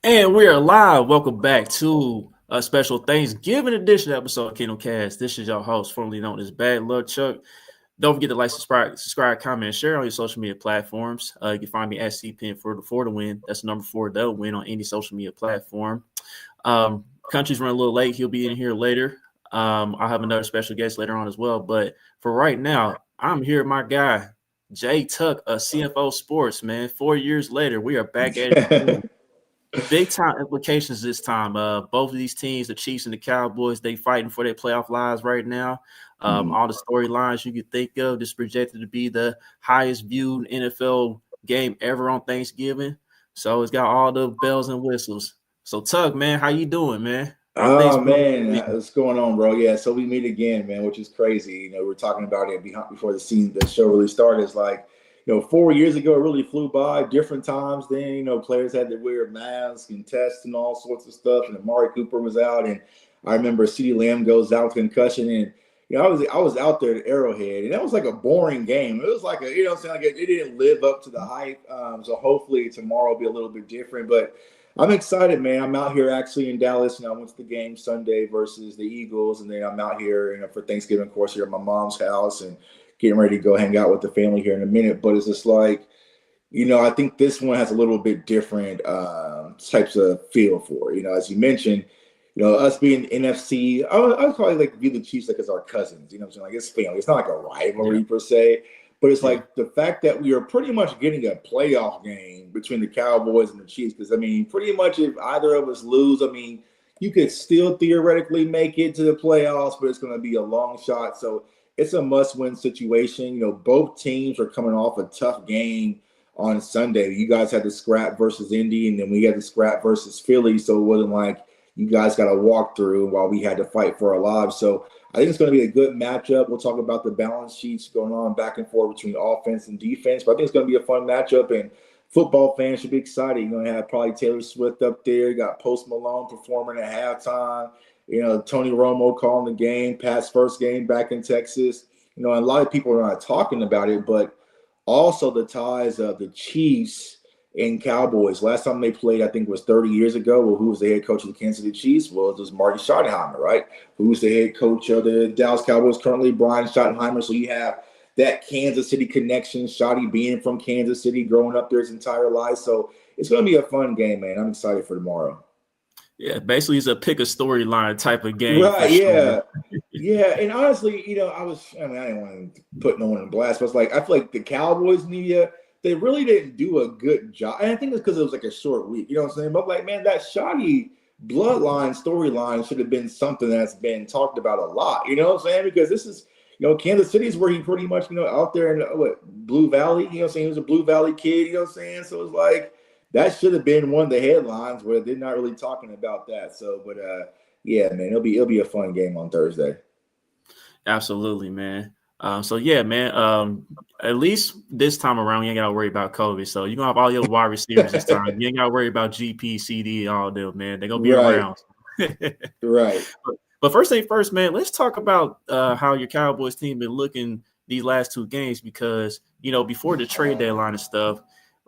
And we are live. Welcome back to a special Thanksgiving edition episode of Kingdom Cast. This is your host, formerly known as Bad Luck Chuck. Don't forget to like, subscribe, comment, and share on your social media platforms. You can find me at CPN for the win. That's the number 4, the win on any social media platform. Country's running a little late. He'll be in here later. I'll have another special guest later on as well. But for right now, I'm here, my guy, Jay Tuck, CFO Sports, man. 4 years later, we are back at it again. Big time implications this time. Both of these teams, the Chiefs and the Cowboys, they fighting for their playoff lives right now. All the storylines you could think of, this projected to be the highest viewed NFL game ever on Thanksgiving. So it's got all the bells and whistles. So Tug, man, how you doing, man? How things Oh been? man, what's going on, bro? Yeah, so we meet again, man, which is crazy. We're talking about it before the show really started. It's like, 4 years ago, it really flew by. Different times then, players had to wear masks and tests and all sorts of stuff. And Amari Cooper was out, and I remember CeeDee Lamb goes out with concussion, and I was out there at Arrowhead, and that was like a boring game. It was like what I'm saying, like it didn't live up to the hype. So hopefully tomorrow will be a little bit different, but. I'm excited, man. I'm out here actually in Dallas, and I went to the game Sunday versus the Eagles, and then I'm out here, for Thanksgiving, of course, here at my mom's house, and getting ready to go hang out with the family here in a minute. But it's just like, I think this one has a little bit different types of feel for it. As you mentioned, us being NFC, I would probably like view the Chiefs like as our cousins. What I'm saying? Like it's family. It's not like a rivalry per se. But it's like the fact that we are pretty much getting a playoff game between the Cowboys and the Chiefs. Because, pretty much if either of us lose, you could still theoretically make it to the playoffs, but it's going to be a long shot. So it's a must-win situation. Both teams are coming off a tough game on Sunday. You guys had the scrap versus Indy, and then we had the scrap versus Philly. So it wasn't like you guys got to walk through while we had to fight for our lives. So I think it's going to be a good matchup. We'll talk about the balance sheets going on back and forth between offense and defense. But I think it's going to be a fun matchup, and football fans should be excited. You're going to have probably Taylor Swift up there. You got Post Malone performing at halftime. Tony Romo calling the game, Pat's first game back in Texas. And a lot of people are not talking about it, but also the ties of the Chiefs and Cowboys. Last time they played, I think, was 30 years ago. Well, who was the head coach of the Kansas City Chiefs? Well, it was Marty Schottenheimer, right? Who's the head coach of the Dallas Cowboys currently? Brian Schottenheimer. So you have that Kansas City connection, Schotty being from Kansas City, growing up there his entire life. So it's going to be a fun game, man. I'm excited for tomorrow. Yeah, basically it's a pick a storyline type of game for Right, sure. yeah. Yeah, and honestly, I didn't want to put no one in blast, but it's like, I feel like the Cowboys media, they really didn't do a good job. And I think it's because it was like a short week, you know what I'm saying? But like, man, that shoddy bloodline storyline should have been something that's been talked about a lot, you know what I'm saying? Because this is, Kansas City is where he pretty much, out there in Blue Valley, you know what I'm saying? He was a Blue Valley kid, you know what I'm saying? So it's like, that should have been one of the headlines where they're not really talking about that. So, but yeah, man, it'll be a fun game on Thursday. Absolutely, man. So yeah, man. At least this time around, you ain't gotta worry about COVID. So you're gonna have all your wide receivers this time. You ain't gotta worry about GP, CD, and all them, man. They're gonna be Right, around. right. But first thing first, man, let's talk about how your Cowboys team been looking these last 2 games because before the trade deadline and stuff,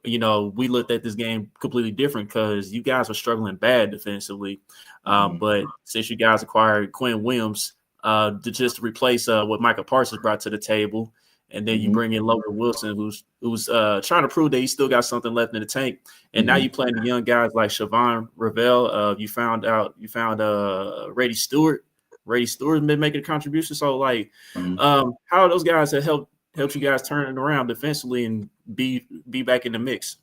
we looked at this game completely different because you guys are struggling bad defensively. But since you guys acquired Quinn Williams to replace what Micah Parsons brought to the table, and then you bring in Logan Wilson, who's trying to prove that he still got something left in the tank. And now you playing the young guys like Siobhan Ravel. You found Brady Stewart. Brady Stewart's been making a contribution. So how are those guys have helped you guys turn it around defensively and be back in the mix?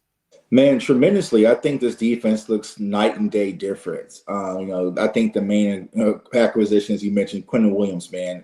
Man, tremendously. I think this defense looks night and day difference. I think the main acquisition, as you mentioned, Quentin Williams, man.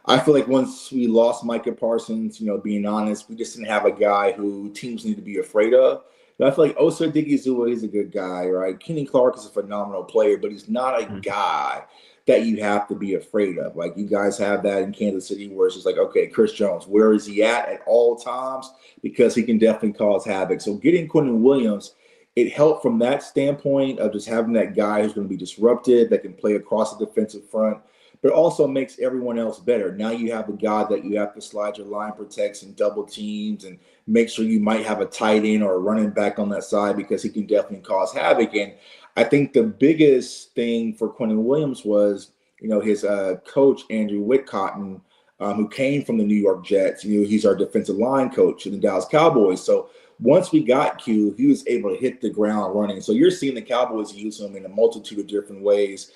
I feel like once we lost Micah Parsons, being honest, we just didn't have a guy who teams need to be afraid of. And I feel like Osa Digizua is a good guy, right? Kenny Clark is a phenomenal player, but he's not a guy that you have to be afraid of. Like you guys have that in Kansas City where it's just like, okay, Chris Jones, where is he at all times? Because he can definitely cause havoc. So getting Quentin Williams, it helped from that standpoint of just having that guy who's going to be disruptive, that can play across the defensive front. but it also makes everyone else better. Now you have a guy that you have to slide your line protects and double teams and make sure you might have a tight end or a running back on that side because he can definitely cause havoc. And I think the biggest thing for Quentin Williams was, his coach, Andrew Whitcotton, who came from the New York Jets. He's our defensive line coach in the Dallas Cowboys. So once we got Q, he was able to hit the ground running. So you're seeing the Cowboys use him in a multitude of different ways,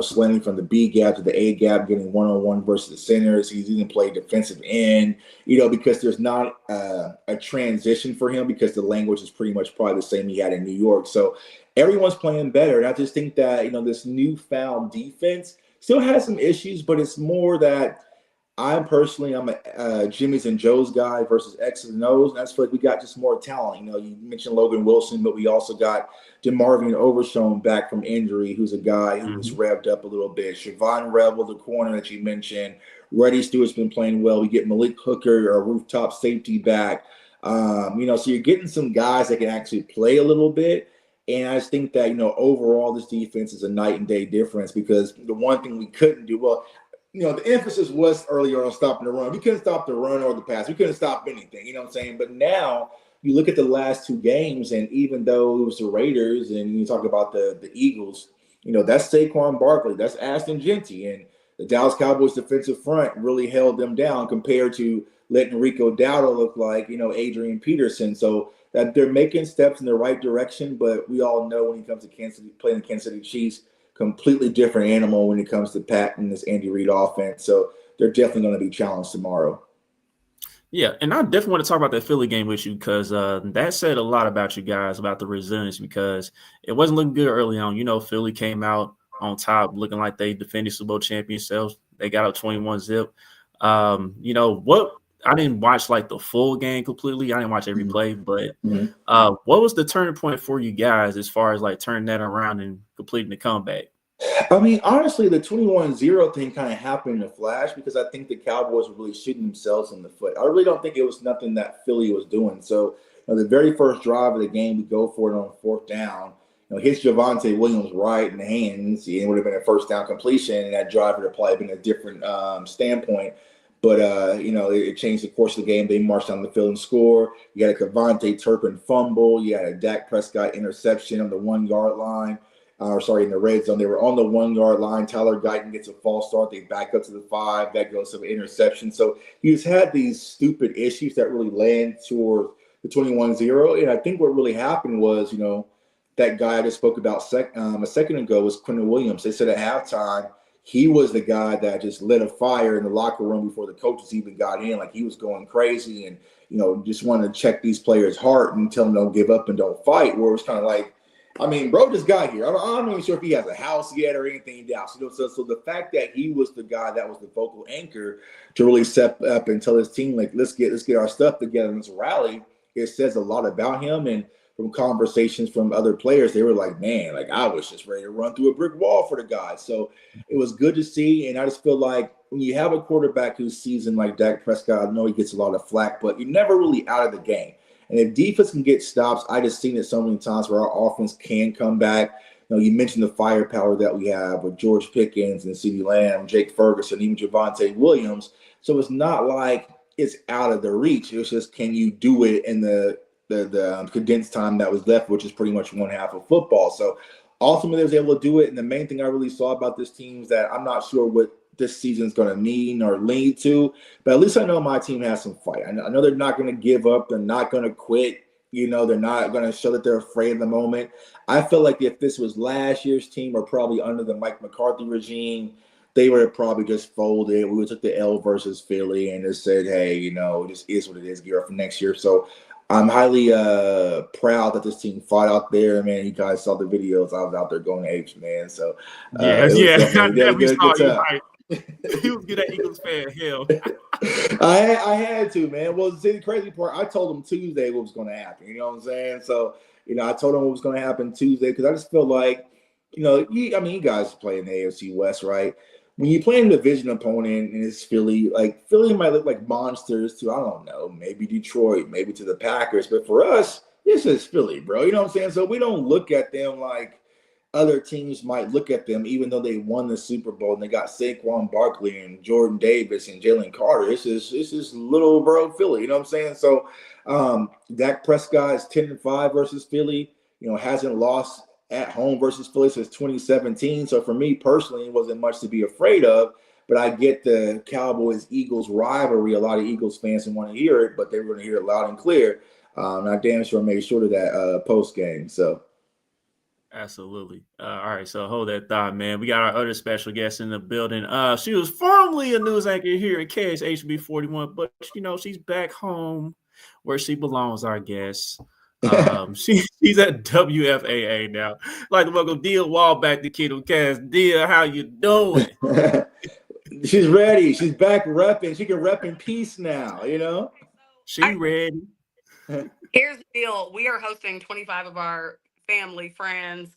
slanting from the B gap to the A gap, getting one-on-one versus the centers. He's even played defensive end, because there's not a transition for him because the language is pretty much probably the same he had in New York. So everyone's playing better. And I just think that, this newfound defense still has some issues, but it's more that I'm a Jimmy's and Joe's guy versus X's and O's. And I feel like we got just more talent. You mentioned Logan Wilson, but we also got DeMarvin Overshown back from injury, who's a guy who was revved up a little bit. Siobhan Rebel, the corner that you mentioned. Reddy Stewart's been playing well. We get Malik Hooker, our rooftop safety back. So you're getting some guys that can actually play a little bit. And I just think that, overall, this defense is a night and day difference because the one thing we couldn't do, the emphasis was earlier on stopping the run. We couldn't stop the run or the pass. We couldn't stop anything, what I'm saying? But now you look at the last two games, and even though it was the Raiders and you talk about the Eagles, that's Saquon Barkley, that's Ashton Genty, and the Dallas Cowboys defensive front really held them down compared to letting Rico Dowdle look like, Adrian Peterson. So that they're making steps in the right direction, but we all know when it comes to playing the Kansas City Chiefs, completely different animal when it comes to Pat and this Andy Reid offense. So they're definitely going to be challenged tomorrow. Yeah, and I definitely want to talk about that Philly game with you because that said a lot about you guys, about the resilience, because it wasn't looking good early on. Philly came out on top looking like they defended Super Bowl champion themselves. They got up 21-0. I didn't watch like the full game completely. I didn't watch every play, but what was the turning point for you guys as far as like turning that around and completing the comeback? I mean, honestly, the 21-0 thing kind of happened in a flash because I think the Cowboys were really shooting themselves in the foot. I really don't think it was nothing that Philly was doing. So the very first drive of the game, we go for it on fourth down. Hits Javonte Williams right in the hands. It would have been a first down completion, and that drive would have probably been a different standpoint. But, it changed the course of the game. They marched down the field and score. You had a Kevontae Turpin fumble. You had a Dak Prescott interception on the 1 yard line. In the red zone. They were on the 1 yard line. Tyler Guyton gets a false start. They back up to the 5. That goes to an interception. So he's had these stupid issues that really land toward the 21-0. And I think what really happened was, that guy I just spoke about a second ago was Quentin Williams. They said at halftime, he was the guy that just lit a fire in the locker room before the coaches even got in. Like he was going crazy and, just wanted to check these players' heart and tell them don't give up and don't fight. Where it was kind of like, I mean, bro just got here. I'm not even sure if he has a house yet or anything else. So the fact that he was the guy that was the vocal anchor to really step up and tell his team, like, let's get our stuff together in this rally, it says a lot about him. And from conversations from other players, they were like, man, like I was just ready to run through a brick wall for the guy. So it was good to see. And I just feel like when you have a quarterback who's seasoned like Dak Prescott, I know he gets a lot of flack, but you're never really out of the game. And if defense can get stops, I just seen it so many times where our offense can come back. You mentioned the firepower that we have with George Pickens and CeeDee Lamb, Jake Ferguson, even Javonte Williams. So it's not like it's out of the reach. It's just, can you do it in the condensed time that was left, which is pretty much one half of football. So ultimately, they was able to do it. And the main thing I really saw about this team is that I'm not sure what this season is going to mean or lead to, but at least I know my team has some fight. I know they're not going to give up. They're not going to quit. They're not going to show that they're afraid of the moment. I feel like if this was last year's team or probably under the Mike McCarthy regime, they would have probably just folded. We would took the L versus Philly and just said, hey, this is what it is. Gear up for next year. So I'm highly proud that this team fought out there. Man, you guys saw the videos. I was out there going apes, man. So I definitely saw you. Right. He was good at Eagles fan. Hell, I had to, man. Well, the crazy part, I told him Tuesday what was going to happen. You know what I'm saying? So, I told him what was going to happen Tuesday because I just feel like, you guys play in the AFC West, right? When you play a division opponent and it's Philly, like Philly might look like monsters to, I don't know, maybe Detroit, maybe to the Packers. But for us, this is Philly, bro. You know what I'm saying? So we don't look at them like, other teams might look at them, even though they won the Super Bowl and they got Saquon Barkley and Jordan Davis and Jalen Carter. This is little bro Philly. You know what I'm saying? So Dak Prescott is 10-5 versus Philly. Hasn't lost at home versus Philly since 2017. So for me personally, it wasn't much to be afraid of. But I get the Cowboys-Eagles rivalry. A lot of Eagles fans didn't want to hear it, but they were going to hear it loud and clear. And I damn sure made sure of that post game. So. Absolutely. All right, so hold that thought, man. We got our other special guest in the building. She was formerly a news anchor here at KSHB 41, but she's back home where she belongs, I guess. She's at WFAA now. I'd like to welcome Dia Wall back to Kingdom Cast. Dia, how you doing? She's ready. She's back repping. She can rep in peace now, She ready. Here's the deal. We are hosting 25 of our family friends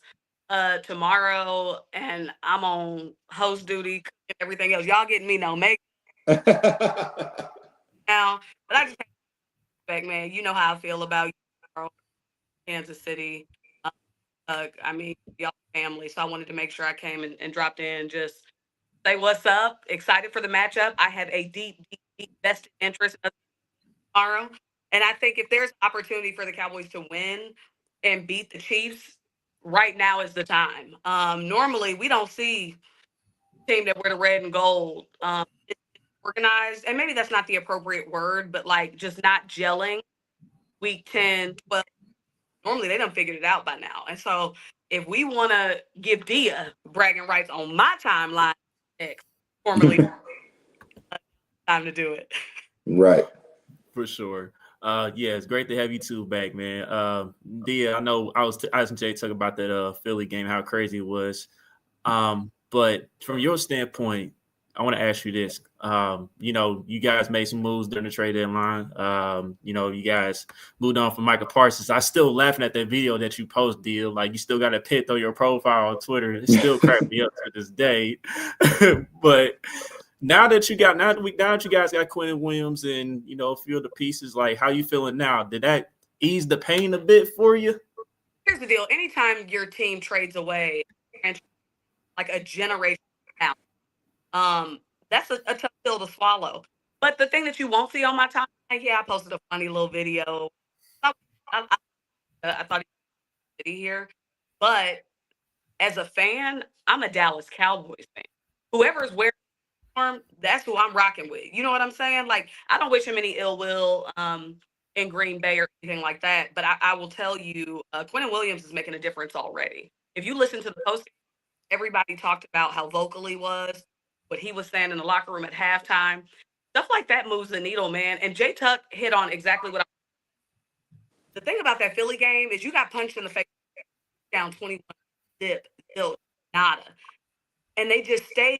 tomorrow, and I'm on host duty and everything else. Y'all getting me no make now, but I just back, man. You know how I feel about you, Kansas City. I mean, y'all family. So I wanted to make sure I came and dropped in, just say what's up. Excited for the matchup. I have a deep vested interest tomorrow. And I think if there's opportunity for the Cowboys to win and beat the Chiefs, right now is the time. Normally, we don't see a team that wear the red and gold. It's organized, and maybe that's not the appropriate word, but like just not gelling. Week 10, 12, normally they done figured it out by now. And so if we want to give Dia bragging rights on my timeline, formerly, time to do it. Right. For sure. Yeah, it's great to have you two back, man. Dia, I know I was and Jay talking about that Philly game, how crazy it was. But from your standpoint, I want to ask you this. You guys made some moves during the trade deadline. You guys moved on from Michael Parsons. I still laughing at that video that you post, Dia. Like you still got a pit on your profile on Twitter. It still cracks me up to this day. But now that you guys got Quentin Williams and a few of the pieces, like how you feeling now? Did that ease the pain a bit for you? Here's the deal: anytime your team trades away and like a generation out, that's a tough pill to swallow. But the thing that you won't see on my timeline, I posted a funny little video. I thought he was here, but as a fan, I'm a Dallas Cowboys fan. Whoever's wearing that's who I'm rocking with. You know what I'm saying? Like, I don't wish him any ill will in Green Bay or anything like that. But I will tell you, Quentin Williams is making a difference already. If you listen to the post, everybody talked about how vocal he was, what he was saying in the locker room at halftime. Stuff like that moves the needle, man. And Jay Tuck hit on exactly what the thing about that Philly game is you got punched in the face down 21 zip, still nada. And they just stayed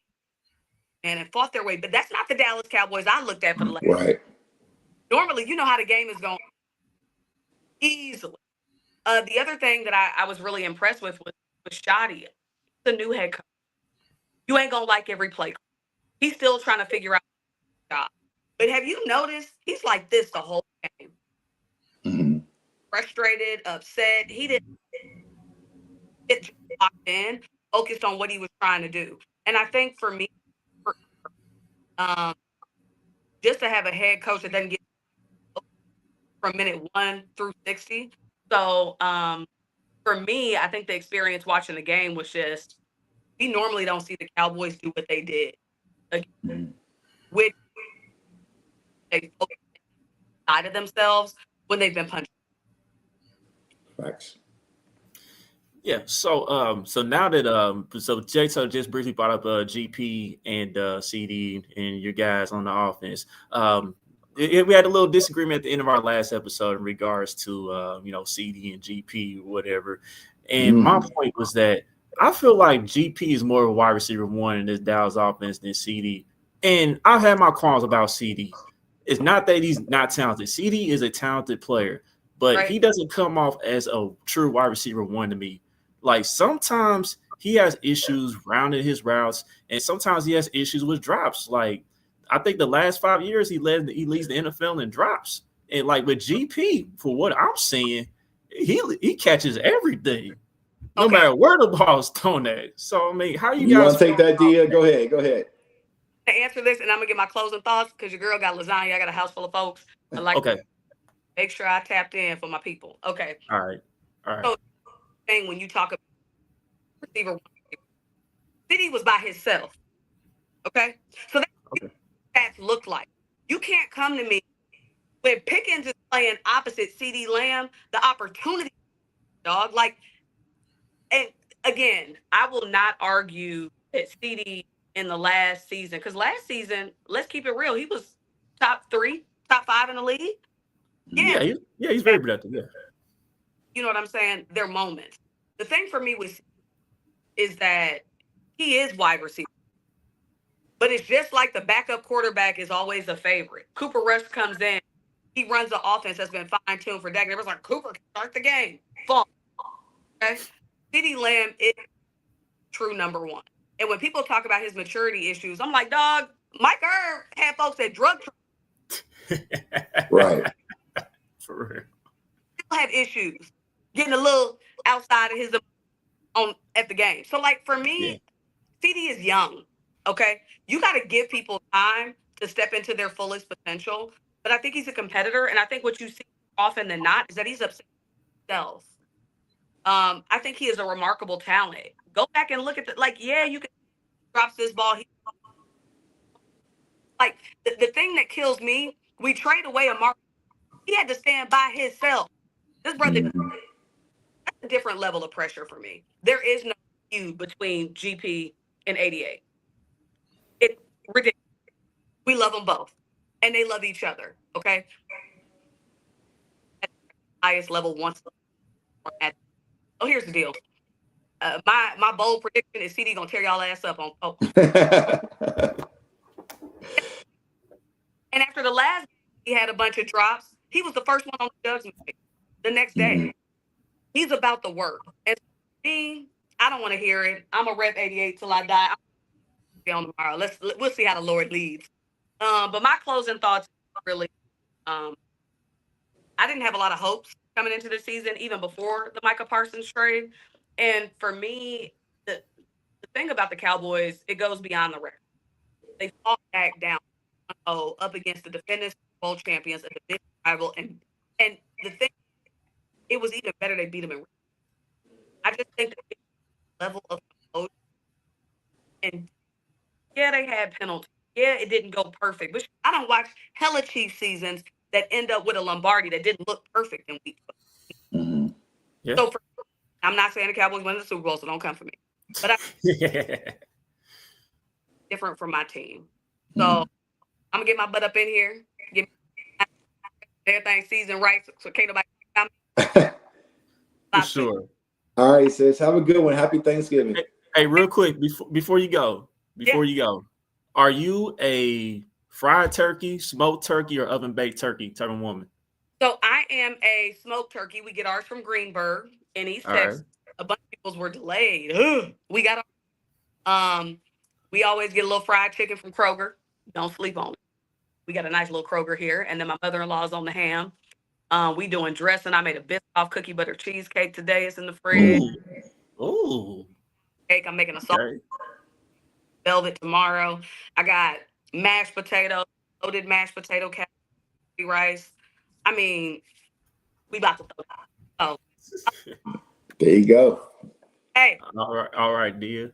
and fought their way. But that's not the Dallas Cowboys I looked at for the last. Right. Normally, you know how the game is going easily. The other thing that I was really impressed with was Shadi, the new head coach. You ain't going to like every play. He's still trying to figure out the job. But have you noticed he's like this the whole game? Mm-hmm. Frustrated, upset. He didn't get locked in, focused on what he was trying to do. And I think for me, just to have a head coach that doesn't get from minute 1 through 60. So for me, I think the experience watching the game was just, we normally don't see the Cowboys do what they did. Again, which they side of themselves when they've been punched. Facts. Yeah, so now that so Jay just briefly brought up GP and CD and your guys on the offense. We had a little disagreement at the end of our last episode in regards to CD and GP or whatever. And my point was that I feel like GP is more of a wide receiver one in this Dallas offense than CD. And I've had my qualms about CD. It's not that he's not talented. CD is a talented player, but he doesn't come off as a true wide receiver one to me. Like sometimes he has issues rounding his routes, and sometimes he has issues with drops. Like I think the last 5 years he leads the NFL in drops. And like with GP, for what I'm seeing, he catches everything. no matter where the ball's thrown at. So I mean, how you guys want to take that, Dia? Go ahead. To answer this, and I'm gonna get my closing thoughts because your girl got lasagna. I got a house full of folks. I like to make sure I tapped in for my people. Okay. All right. So thing when you talk about receiver, City was by himself. Okay. So that's what stats look like. You can't come to me when Pickens is playing opposite CD Lamb, the opportunity, dog. Like, and again, I will not argue that CD in the last season, because last season, let's keep it real, he was top 3, top 5 in the league. Yeah, he's very productive. Yeah. You know what I'm saying? They're moments. The thing for me is that he is wide receiver. But it's just like the backup quarterback is always a favorite. Cooper Rush comes in. He runs the offense that's been fine-tuned for decades. It was like, Cooper can start the game. Fun. Okay? CeeDee Lamb is true number 1. And when people talk about his maturity issues, I'm like, dog, Mike Irv had folks at drug Right. For real. Still have issues getting a little outside of his at the game. So, like, for me, CD is young, okay? You got to give people time to step into their fullest potential. But I think he's a competitor, and I think what you see often than not is that he's upset with himself. I think he is a remarkable talent. Go back and look at you can drops this ball. Like, the thing that kills me, we trade away a mark. He had to stand by himself. This brother, that's a different level of pressure for me. There is no feud between GP and 88. It's ridiculous. We love them both, and they love each other. Okay, at the highest level once. Here's the deal. My bold prediction is CD gonna tear y'all ass up on. And after the last, he had a bunch of drops. He was the first one on the judgment the next day. He's about the work. And me, I don't want to hear it. I'm a rep 88 till I die. I'm on tomorrow. We'll see how the Lord leads. But my closing thoughts really, I didn't have a lot of hopes coming into the season, even before the Micah Parsons trade. And for me, the thing about the Cowboys, it goes beyond the record. They fought back down up against the defending Super Bowl champions, a division rival, and the thing, it was even better they beat them in. I just think the level of emotion, and they had penalties. Yeah, it didn't go perfect, but I don't watch hella Chiefs seasons that end up with a Lombardi that didn't look perfect in week 12. Yeah. So I'm not saying the Cowboys win the Super Bowl, so don't come for me. But different from my team. So I'm gonna get my butt up in here, get everything seasoned right, so can't nobody come. For sure. All right, sis. Have a good one. Happy Thanksgiving. Hey, real quick before you go, are you a fried turkey, smoked turkey, or oven baked turkey type of woman? So I am a smoked turkey. We get ours from Greenberg in East Texas. A bunch of people's were delayed. We got we always get a little fried chicken from Kroger. Don't sleep on it. We got a nice little Kroger here, and then my mother-in-law's on the ham. We doing dressing. I made a Biscoff cookie butter cheesecake today. It's in the fridge. Ooh. Cake. I'm making a sauce. Velvet tomorrow. I got mashed potato, loaded mashed potato, Rashee Rice. I mean, we about to throw it out. So there you go. Hey. All right, dear.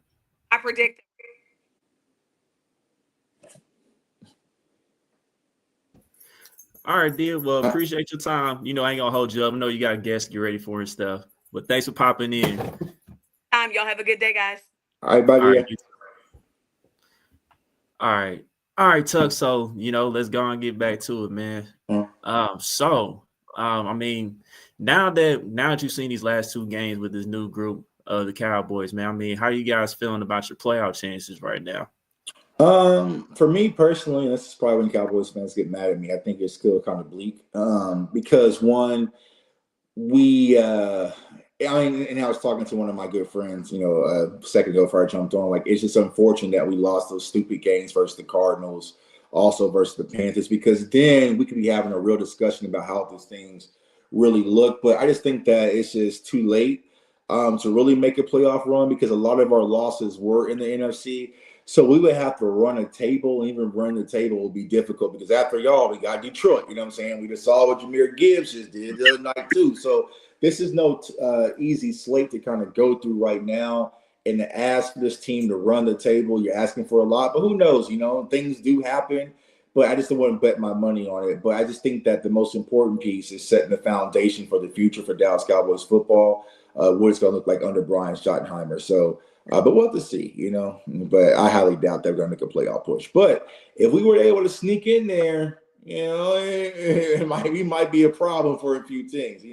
I predict. All right, dear. Well, appreciate your time. I ain't gonna hold you up. I know you got a guest get ready for and stuff. But thanks for popping in. Y'all have a good day, guys. All right, bye. All right, Tuck. So, let's go and get back to it, man. I mean, now that you've seen these last 2 games with this new group of the Cowboys, man, I mean, how are you guys feeling about your playoff chances right now? For me personally, this is probably when Cowboys fans get mad at me. I think it's still kind of bleak. Because one, and I was talking to one of my good friends, a second ago before I jumped on. Like, it's just unfortunate that we lost those stupid games versus the Cardinals, also versus the Panthers, because then we could be having a real discussion about how these things really look. But I just think that it's just too late. to really make a playoff run because a lot of our losses were in the NFC. So we would have to run a table, and even run the table would be difficult because after y'all, we got Detroit. You know what I'm saying? We just saw what Jahmyr Gibbs just did the other night too. So this is no easy slate to kind of go through right now. And to ask this team to run the table, you're asking for a lot. But who knows? Things do happen. But I just don't want to bet my money on it. But I just think that the most important piece is setting the foundation for the future for Dallas Cowboys football, what it's going to look like under Brian Schottenheimer. So, but we'll have to see, But I highly doubt they're going to make a playoff push. But if we were able to sneak in there, it might be a problem for a few things,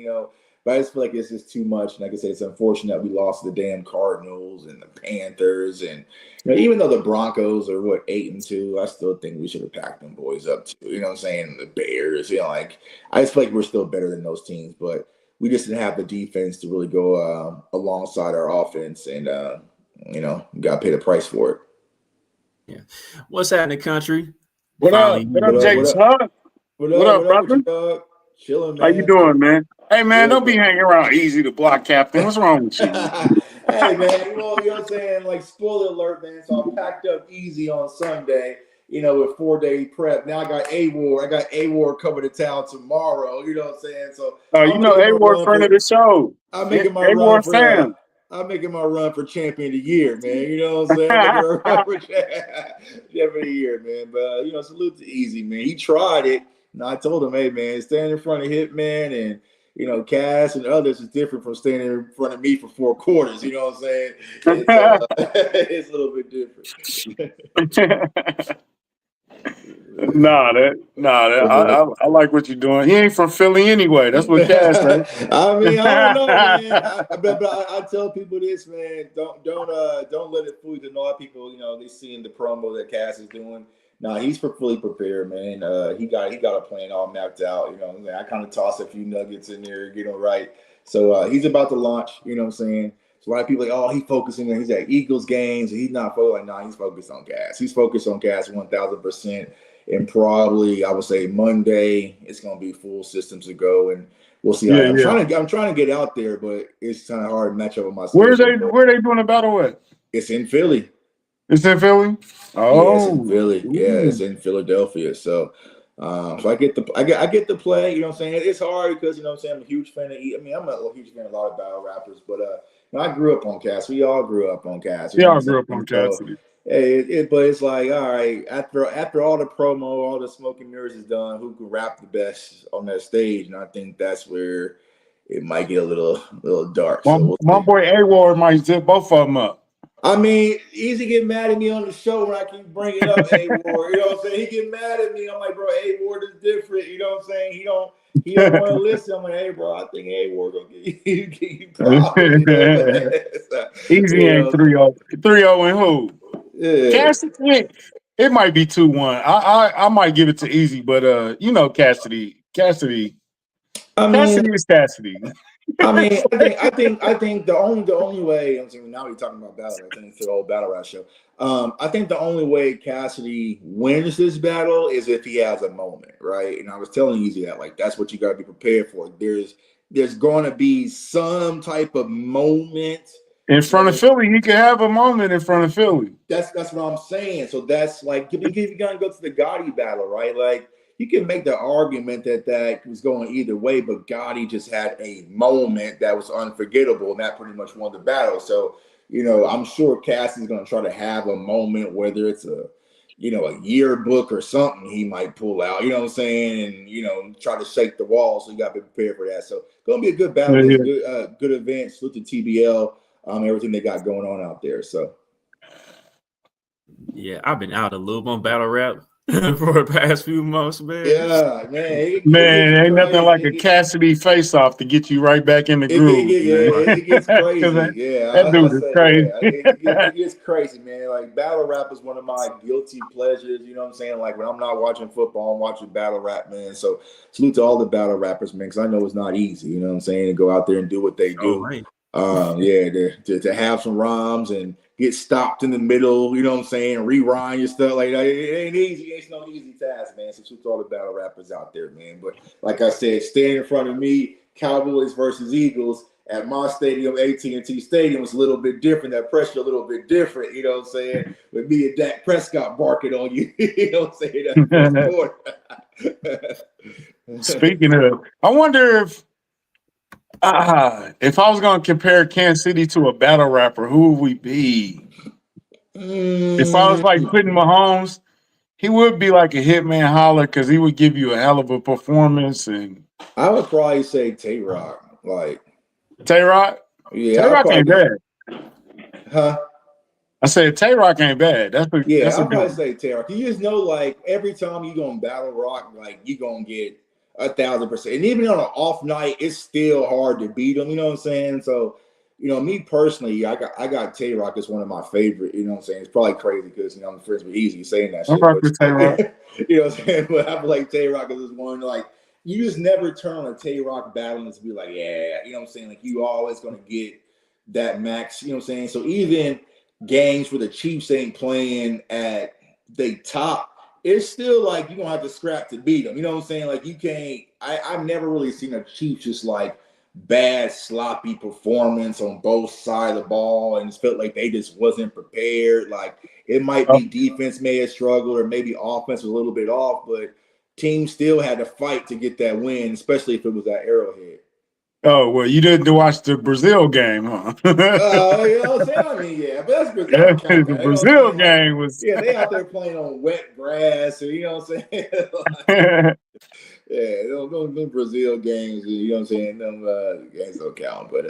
But I just feel like it's just too much. And like I said, it's unfortunate we lost the damn Cardinals and the Panthers. And even though the Broncos are 8-2, I still think we should have packed them boys up too. You know what I'm saying? The Bears, I just feel like we're still better than those teams, but we just didn't have the defense to really go alongside our offense. And you got to pay the price for it. Yeah. What's happening, country? What up? What up, James? What up, brother? Chilling, man. How you doing, man? Hey, man, don't be hanging around easy, the block captain. What's wrong with you? Hey, man, you know what I'm saying? Like, spoiler alert, man. So I packed up easy on Sunday, with 4-day prep. Now I got A-War. I got A-War coming to town tomorrow. You know what I'm saying? So A-War friend of the show. I'm making my A-War fan. I'm making my run for champion of the year, man. You know what I'm saying? I'm making a run for champion of the year, man. But, salute to Easy, man. He tried it. And I told him, hey, man, standing in front of Hitman and, Kast and others is different from standing in front of me for 4 quarters. You know what I'm saying? It's a little bit different. I like what you're doing. He ain't from Philly anyway. That's what Kast said. I mean, I don't know, man. But I tell people this, man. Don't let it fool you. A lot of people, they seeing the promo that Kast is doing. Nah, he's fully prepared, man. He got a plan all mapped out. I kind of toss a few nuggets in there, get him right. So he's about to launch. You know what I'm saying? So a lot of people he's focusing on. He's at Eagles games. He's not focused. Nah, he's focused on Kast. He's focused on Kast 1,000%. And probably, I would say Monday, it's going to be full systems to go, and we'll see. I'm trying to get out there, but it's kind of hard to match up with my schedule. Where they doing a battle at? It's in Philly. It's in Philly? Oh, yeah, it's in Philly. Ooh. Yeah, it's in Philadelphia. So, I get the play. You know what I'm saying? It's hard because I'm a huge fan of. I'm a huge fan of a lot of battle rappers, but I grew up on Kast. We all grew up on Kast. We all grew up on Kast. But it's like, all right, after all the promo, all the smoke and mirrors is done, who can rap the best on that stage? And I think that's where it might get a little dark. My boy A-War might zip both of them up. I mean, Easy get mad at me on the show when I keep bringing up A-War. You know what I'm saying? He get mad at me. I'm like, bro, A-War is different. You know what I'm saying? He don't want to listen. I'm like, hey, bro, I think A-War gonna get you problems. Easy ain't 3-0. 3-0 and who? Yeah. Cassidy, it might be 2-1. I might give it to Easy, but Cassidy. Cassidy is Cassidy. I mean, I think the only way. I'm saying now we're talking about battle rap. I think it's the old battle rap show. I think the only way Cassidy wins this battle is if he has a moment, right? And I was telling Easy that that's what you got to be prepared for. There's going to be some type of moment in front of Philly. He could have a moment in front of Philly. That's what I'm saying. So that's like if you're gonna go to the Gotti battle, right? Like you can make the argument that was going either way, but Gotti just had a moment that was unforgettable, and that pretty much won the battle. So, I'm sure Kast is going to try to have a moment, whether it's a yearbook or something he might pull out, you know what I'm saying? And, try to shake the wall. So you got to be prepared for that. So it's going to be a good battle. Yeah. Good event. Salute to TBL, everything they got going on out there. So. Yeah, I've been out of loop on battle rap for the past few months, man. Yeah, man. Ain't nothing like a Cassidy face-off to get you right back in the groove. It gets crazy. That dude is crazy. It gets crazy, man. Like, battle rap is one of my guilty pleasures. You know what I'm saying? Like, when I'm not watching football, I'm watching battle rap, man. So, salute to all the battle rappers, man, because I know it's not easy. You know what I'm saying? To go out there and do what they do. Right. To have some rhymes and get stopped in the middle, you know what I'm saying, rewind your stuff like that. It ain't easy. It's no easy task, man. So to all the battle rappers out there, man. But like I said, stand in front of me, Cowboys versus Eagles at my stadium, AT&T Stadium, was a little bit different. That pressure a little bit different, you know what I'm saying? With me and Dak Prescott barking on you, you know what I'm saying? That first quarter. Speaking of, I wonder if I was going to compare Kansas City to a battle rapper, who would we be? If I was like putting Mahomes, he would be like a Hitman Holler because he would give you a hell of a performance. And I would probably say Tay-Rock. Like Tay-Rock? Yeah, Tay-Rock ain't bad. Huh? I said Tay-Rock ain't bad. That's a I'll good probably one. say Tay-Rock. You just know, like, every time you go on Battle Rock, like, you going to get 1,000%. And even on an off night, it's still hard to beat them, you know what I'm saying? So, you know, me personally, I got Tay-Rock as one of my favorite, you know what I'm saying? It's probably crazy because, you know, I'm friends with Easy saying that shit. Rock with Tay-Rock. You know what I'm saying? But I feel like Tay-Rock is one, like, you just never turn on a Tay-Rock battle and to be like, yeah, you know what I'm saying? Like, you always going to get that max, you know what I'm saying? So even games where the Chiefs ain't playing at the top, it's still like you're gonna have to scrap to beat them. You know what I'm saying? Like you can't. I've never really seen a Chiefs just like bad sloppy performance on both sides of the ball, and it felt like they just wasn't prepared. Like it might be defense may have struggled, or maybe offense was a little bit off, but teams still had to fight to get that win, especially if it was at Arrowhead. Oh, well, you didn't watch the Brazil game, huh? You know what I'm saying? I mean, yeah, but that's Brazil. Don't count that. The Brazil game was. Yeah, they out there playing on wet grass, or you know what I'm saying? Like, yeah, those Brazil games, you know what I'm saying? Them games don't count, but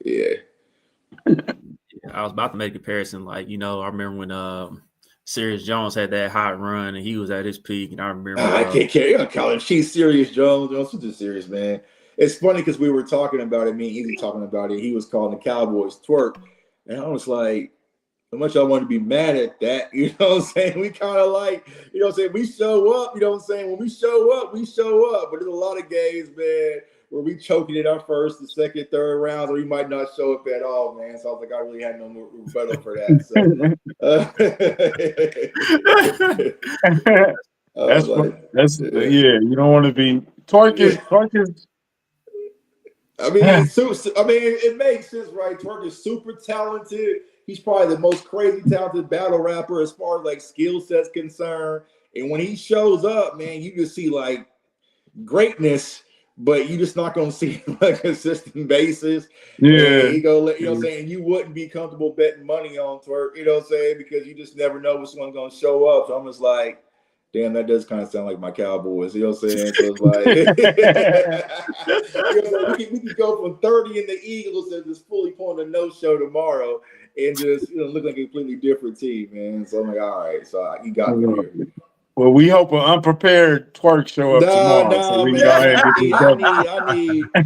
yeah. I was about to make a comparison. Like, you know, I remember when Serious Jones had that hot run and he was at his peak, and I remember I can't care. You're gonna call him Chief Serious Jones. Jones was just serious, man. It's funny because we were talking about it, me and Easy talking about it. He was calling the Cowboys twerk, and I was like, how much I want to be mad at that, you know what I'm saying? We kind of like, you know what I'm saying? We show up, you know what I'm saying? When we show up, we show up. But there's a lot of games, man, where we choking it our first, the second, third rounds, or we might not show up at all, man. So I was like, I really had no more rebuttal for that. So Yeah. You don't want to be Twerk is. I mean, it makes sense, right? Twerk is super talented. He's probably the most crazy talented battle rapper as far as like skill sets concerned. And when he shows up, man, you just see like greatness, but you just not gonna see him on a consistent basis. Yeah. And he go, you know what I'm saying? You wouldn't be comfortable betting money on Twerk, you know what I'm saying? Because you just never know which one's gonna show up. So I'm just like, damn, that does kind of sound like my Cowboys. You know what I'm saying? So it's like, you know, we can go from 30 in the Eagles and just fully pulling a no-show tomorrow and just look like a completely different team, man. So I'm like, all right, so you got me here. Well, we hope an unprepared Twerk show up tomorrow. So we man. go ahead and get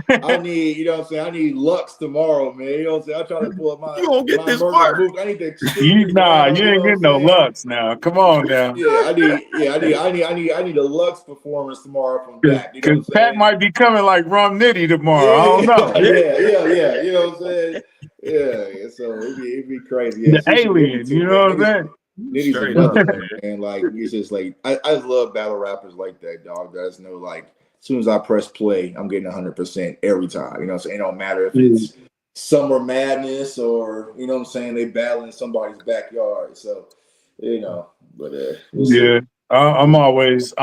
this I need, you know what I'm saying? I need Lux tomorrow, man. You know what I'm saying? I'm trying to pull up my. You gonna get this part? work? I need to. You ain't getting no Lux now. Come on now. I need a Lux performance tomorrow from Dak. You know what I'm Pat saying? might be coming like Rum Nitty tomorrow. I don't know. Yeah. You know what I'm saying? Yeah. So it'd be crazy. Yeah, the alien. You know what I'm saying? Nitty's another one, man. Like it's just like I love battle rappers like that, dog. That's no like as soon as I press play, I'm getting 100% every time. You know what I'm saying? It don't matter if it's Summer Madness or you know what I'm saying, they battle in somebody's backyard. So, you know, but I'm always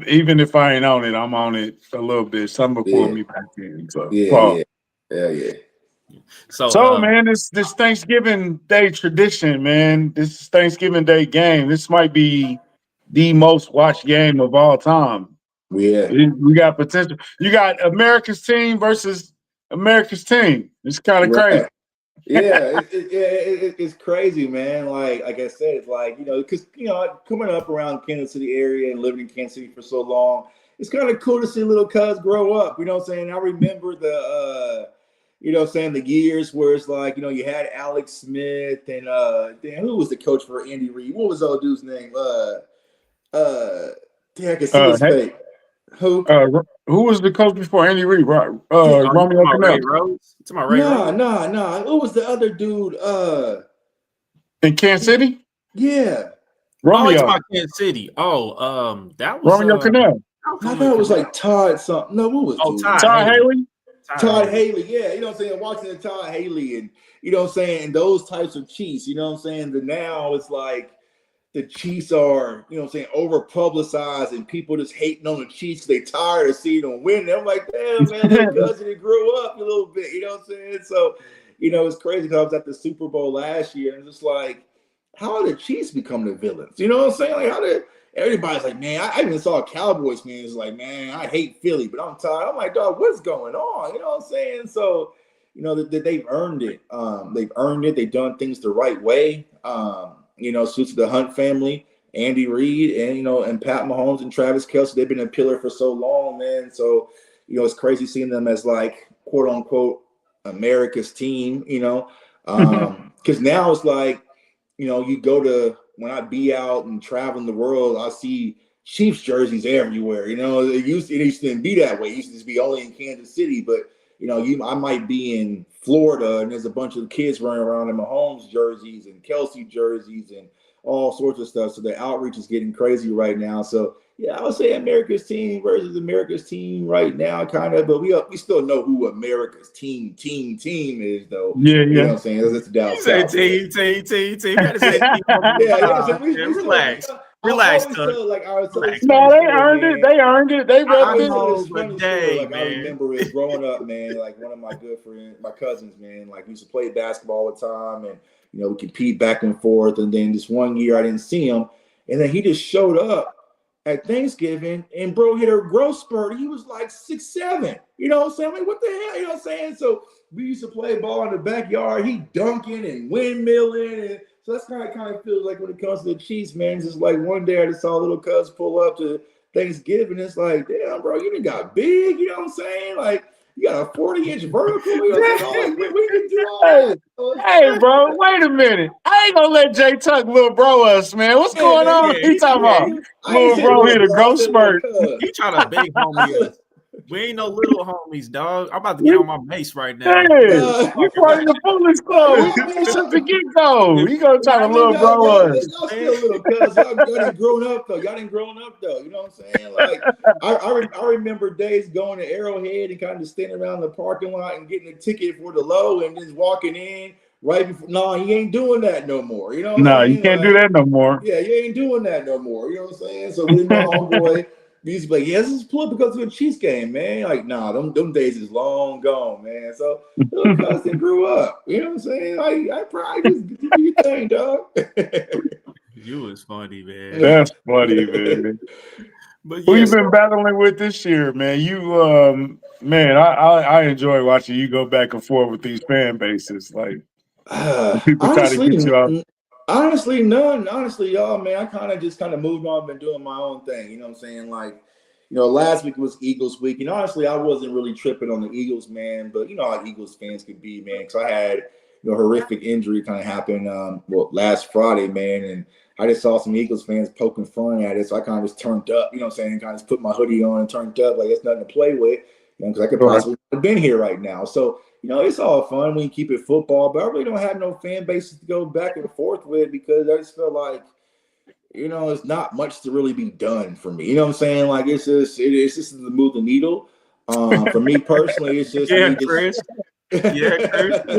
even if I ain't on it, I'm on it a little bit. Something before me back in. So yeah. So man, this Thanksgiving Day tradition, man. This Thanksgiving Day game. This might be the most watched game of all time. Yeah. We got potential. You got America's team versus America's team. It's kind of crazy. Yeah, it's crazy, man. Like I said, it's like, you know, because, you know, coming up around Kansas City area and living in Kansas City for so long, it's kind of cool to see little cuz grow up. You know what I'm saying? I remember the, you know what I'm saying, the years where it's like, you know, you had Alex Smith and, who was the coach for Andy Reid? What was the old dude's name? I can see his face. Who was the coach before Andy Reid? Romeo Crennel. Nah. Who was the other dude? In Kansas City? Yeah. Romeo. Oh, Kansas City. Oh, that was Romeo Crennel. I thought it was like Todd something. No, what was Todd Haley? Todd Haley, yeah, you know what I'm saying? Watching the Todd Haley and, you know what I'm saying, and those types of Chiefs, you know what I'm saying? But now it's like the Chiefs are, you know what I'm saying, over publicized and people just hating on the Chiefs. They tired of seeing them win. I'm like, damn, man, little cousin, it grew up a little bit, you know what I'm saying? So, you know, it's crazy because I was at the Super Bowl last year and it's just like, how are the Chiefs become the villains? You know what I'm saying? Like, how did everybody's like, man, I even saw a Cowboys fan is like, man, I hate Philly, but I'm tired. I'm like, dog, what's going on? You know what I'm saying? So, you know, that they've earned it. They've earned it. They've done things the right way. You know, suits to the Hunt family, Andy Reid, and, you know, and Pat Mahomes and Travis Kelce. They've been a pillar for so long, man. So, you know, it's crazy seeing them as like, quote unquote, America's team, you know, because now it's like, you know, you go to, when I be out and traveling the world, I see Chiefs jerseys everywhere. You know, it used to be that way. It used to just be only in Kansas City, but you know, I might be in Florida and there's a bunch of kids running around in Mahomes jerseys and Kelce jerseys and all sorts of stuff. So the outreach is getting crazy right now. So yeah, I would say America's team versus America's team right now, kind of. But we still know who America's team is, though. Yeah. You know what I'm saying? That's down south. Team. You gotta say team. Relax. Like I was telling no, they earned it. They earned it. They repped it. This funny story. Like, I remember it growing up, man. Like, one of my good friends, my cousins, man. Like, we used to play basketball all the time, and you know, we compete back and forth. And then this one year, I didn't see him, and then he just showed up at Thanksgiving, and bro hit a growth spurt. He was like 6'7". You know what I'm saying? I'm like, what the hell? You know what I'm saying? So we used to play ball in the backyard. He dunking and windmilling, and so that's kind of feels like when it comes to the Chiefs, man. It's just like one day I just saw little cuz pull up to Thanksgiving. It's like, damn, bro, you done got big. You know what I'm saying? Like, you got a 40-inch vertical. You know what I'm saying? Like, we can do all that. Hey, bro, wait a minute. I ain't gonna let Jay Tuck little bro us, man. What's going on? He talking about little bro hit a growth spurt. You trying to big homie us. We ain't no little homies, dog. I'm about to get on my base right now. Hey, you part of the Foolish Club. We did this since the get-go. You gonna try to little bro us. Y'all still little cuz. Y'all didn't grown up, though. Y'all didn't grown up, though. You know what I'm saying? Like, I remember days going to Arrowhead and kind of standing around the parking lot and getting a ticket for the low and just walking in right before. No, he ain't doing that no more. You know what I'm saying? You can't do that no more. Yeah, you ain't doing that no more. You know what I'm saying? So with my homeboy, we used to be like, yeah, this is pull up because of a Chiefs game, man. Like, nah, them days is long gone, man. So little cousin grew up. You know what I'm saying? I probably just do your thing, dog. You was funny, man. That's funny, man. But who you been battling with this year, man? You man, I enjoy watching you go back and forth with these fan bases. Like, people try to get you out. Honestly, none. Honestly, y'all, man, I kind of moved on, been doing my own thing. You know what I'm saying? Like, you know, last week was Eagles week. And honestly, I wasn't really tripping on the Eagles, man. But you know how Eagles fans could be, man. Because I had, you know, horrific injury kind of happen, last Friday, man. And I just saw some Eagles fans poking fun at it. So I kind of just turned up, you know what I'm saying? Kind of just put my hoodie on and turned up. Like, it's nothing to play with. You know, because I could possibly have been here right now. So, you know, it's all fun when you keep it football, but I really don't have no fan bases to go back and forth with because I just feel like, you know, it's not much to really be done for me. You know what I'm saying? Like, it's just to move the needle. For me personally, it's just Chris. Yeah, Chris. I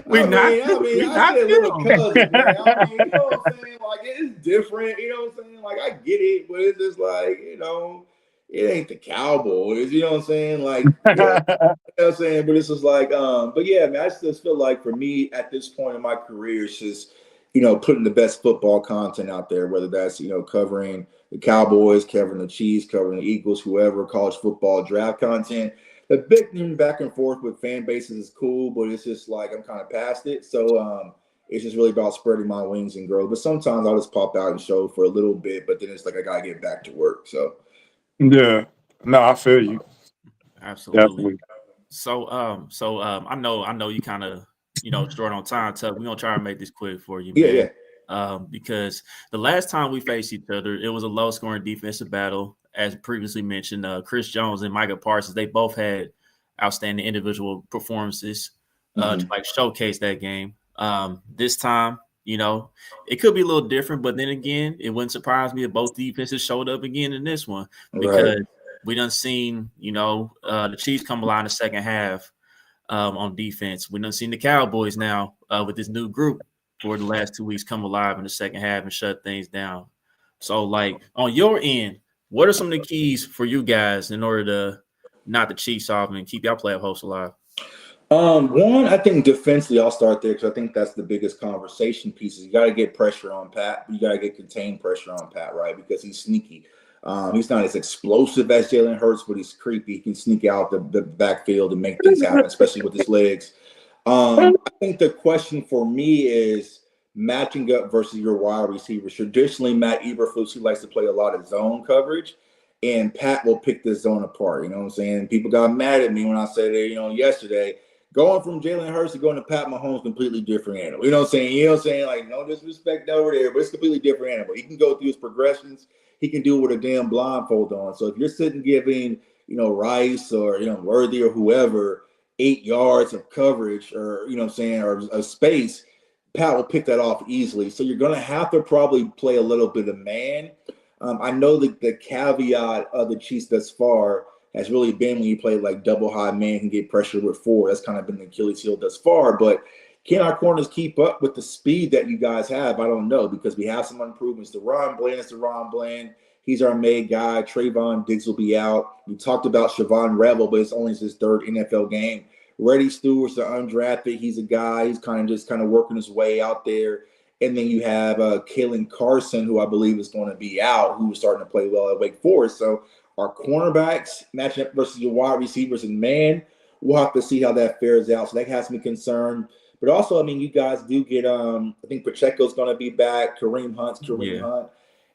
said little cousin, man. I mean, you know what I'm saying? Like, it's different. You know what I'm saying? Like, I get it, but it's just like, you know, it ain't the Cowboys, you know what I'm saying? Like, you know what I'm saying? But it's just like, but yeah, man, I just feel like for me at this point in my career, it's just, you know, putting the best football content out there, whether that's, you know, covering the Cowboys, covering the Chiefs, covering the Eagles, whoever, college football draft content. The big back and forth with fan bases is cool, but it's just like I'm kind of past it. So it's just really about spreading my wings and grow. But sometimes I'll just pop out and show for a little bit, but then it's like I gotta get back to work. So yeah, no, I feel you. Absolutely. Definitely. So I know you kind of, you know, short on time, Tuck. We're gonna try and make this quick for you, man. Yeah. Because the last time we faced each other, it was a low-scoring defensive battle. As previously mentioned, Chris Jones and Micah Parsons, they both had outstanding individual performances to like showcase that game. This time, you know, it could be a little different, but then again, it wouldn't surprise me if both defenses showed up again in this one because We done seen, the Chiefs come alive in the second half on defense. We done seen the Cowboys now with this new group for the last 2 weeks come alive in the second half and shut things down. So, like, on your end, what are some of the keys for you guys in order to knock the Chiefs off and keep y'all playoff hopes alive? One, I think defensively, I'll start there because I think that's the biggest conversation piece. You got to get pressure on Pat. You got to get contained pressure on Pat, right? Because he's sneaky. He's not as explosive as Jalen Hurts, but he's creepy. He can sneak out the backfield and make things happen, especially with his legs. I think the question for me is matching up versus your wide receivers. Traditionally, Matt Eberflus, he likes to play a lot of zone coverage, and Pat will pick the zone apart. You know what I'm saying? People got mad at me when I said it, yesterday. Going from Jalen Hurts to going to Pat Mahomes, completely different animal. You know what I'm saying? You know what I'm saying? Like, no disrespect over there, but it's a completely different animal. He can go through his progressions. He can do it with a damn blindfold on. So if you're sitting giving, Rice or, Worthy or whoever 8 yards of coverage or, or a space, Pat will pick that off easily. So you're going to have to probably play a little bit of man. I know that the caveat of the Chiefs thus far has really been when you play like double high man can get pressure with 4. That's kind of been the Achilles heel thus far. But can our corners keep up with the speed that you guys have? I don't know, because we have some improvements. Deron Bland. He's our main guy. Trayvon Diggs will be out. We talked about Siobhan Revel, but it's only his 3rd NFL game. Reddy Stewart's the undrafted. He's a guy. He's kind of working his way out there. And then you have Kalen Carson, who I believe is going to be out, who was starting to play well at Wake Forest. So our cornerbacks matching up versus your wide receivers and man, we'll have to see how that fares out. So that has me concerned. But also, you guys do get, I think Pacheco's going to be back. Kareem Hunt.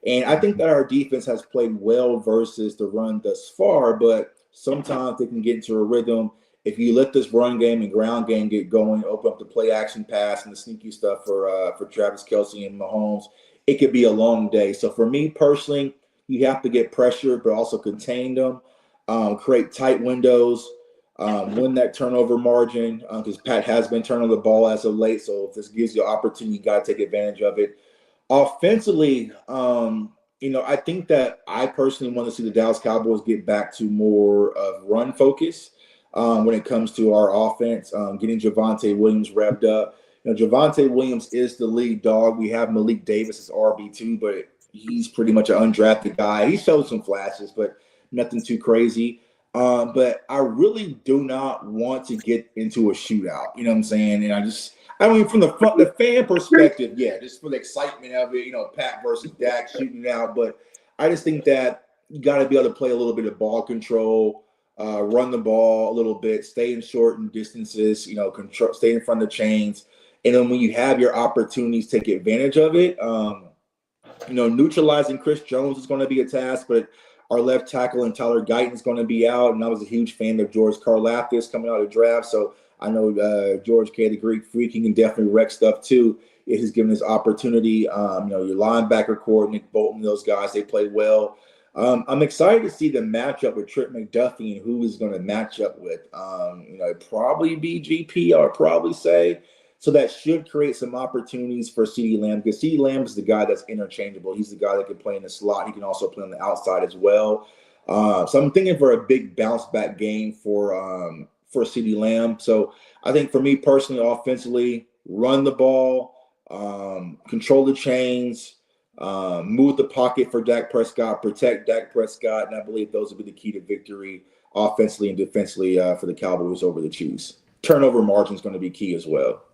And I think that our defense has played well versus the run thus far, but sometimes they can get into a rhythm. If you let this run game and ground game get going, open up the play action pass and the sneaky stuff for Travis Kelce and Mahomes, it could be a long day. So for me personally, you have to get pressure, but also contain them, create tight windows, win that turnover margin, because Pat has been turning the ball as of late. So if this gives you an opportunity, you got to take advantage of it. Offensively, I think that I personally want to see the Dallas Cowboys get back to more of run focus when it comes to our offense, getting Javonte Williams revved up. Javonte Williams is the lead dog. We have Malik Davis as RB2, but he's pretty much an undrafted guy. He showed some flashes, but nothing too crazy. But I really do not want to get into a shootout. You know what I'm saying? And from the fan perspective, yeah, just for the excitement of it, Pat versus Dak shooting it out. But I just think that you got to be able to play a little bit of ball control, run the ball a little bit, stay in shortened distances, control, stay in front of the chains. And then when you have your opportunities, take advantage of it. Neutralizing Chris Jones is going to be a task, but our left tackle and Tyler Guyton is going to be out. And I was a huge fan of George Karlaftis coming out of the draft. So I know George K, the Greek freak, he can definitely wreck stuff too if he's given his opportunity. Your linebacker core, Nick Bolton, those guys, they play well. I'm excited to see the matchup with Trent McDuffie and who he's going to match up with. It'd probably be GP, I would probably say. So that should create some opportunities for CeeDee Lamb, because CeeDee Lamb is the guy that's interchangeable. He's the guy that can play in the slot. He can also play on the outside as well. So I'm thinking for a big bounce back game for CeeDee Lamb. So I think for me personally, offensively, run the ball, control the chains, move the pocket for Dak Prescott, protect Dak Prescott, and I believe those will be the key to victory offensively and defensively for the Cowboys over the Chiefs. Turnover margin is going to be key as well.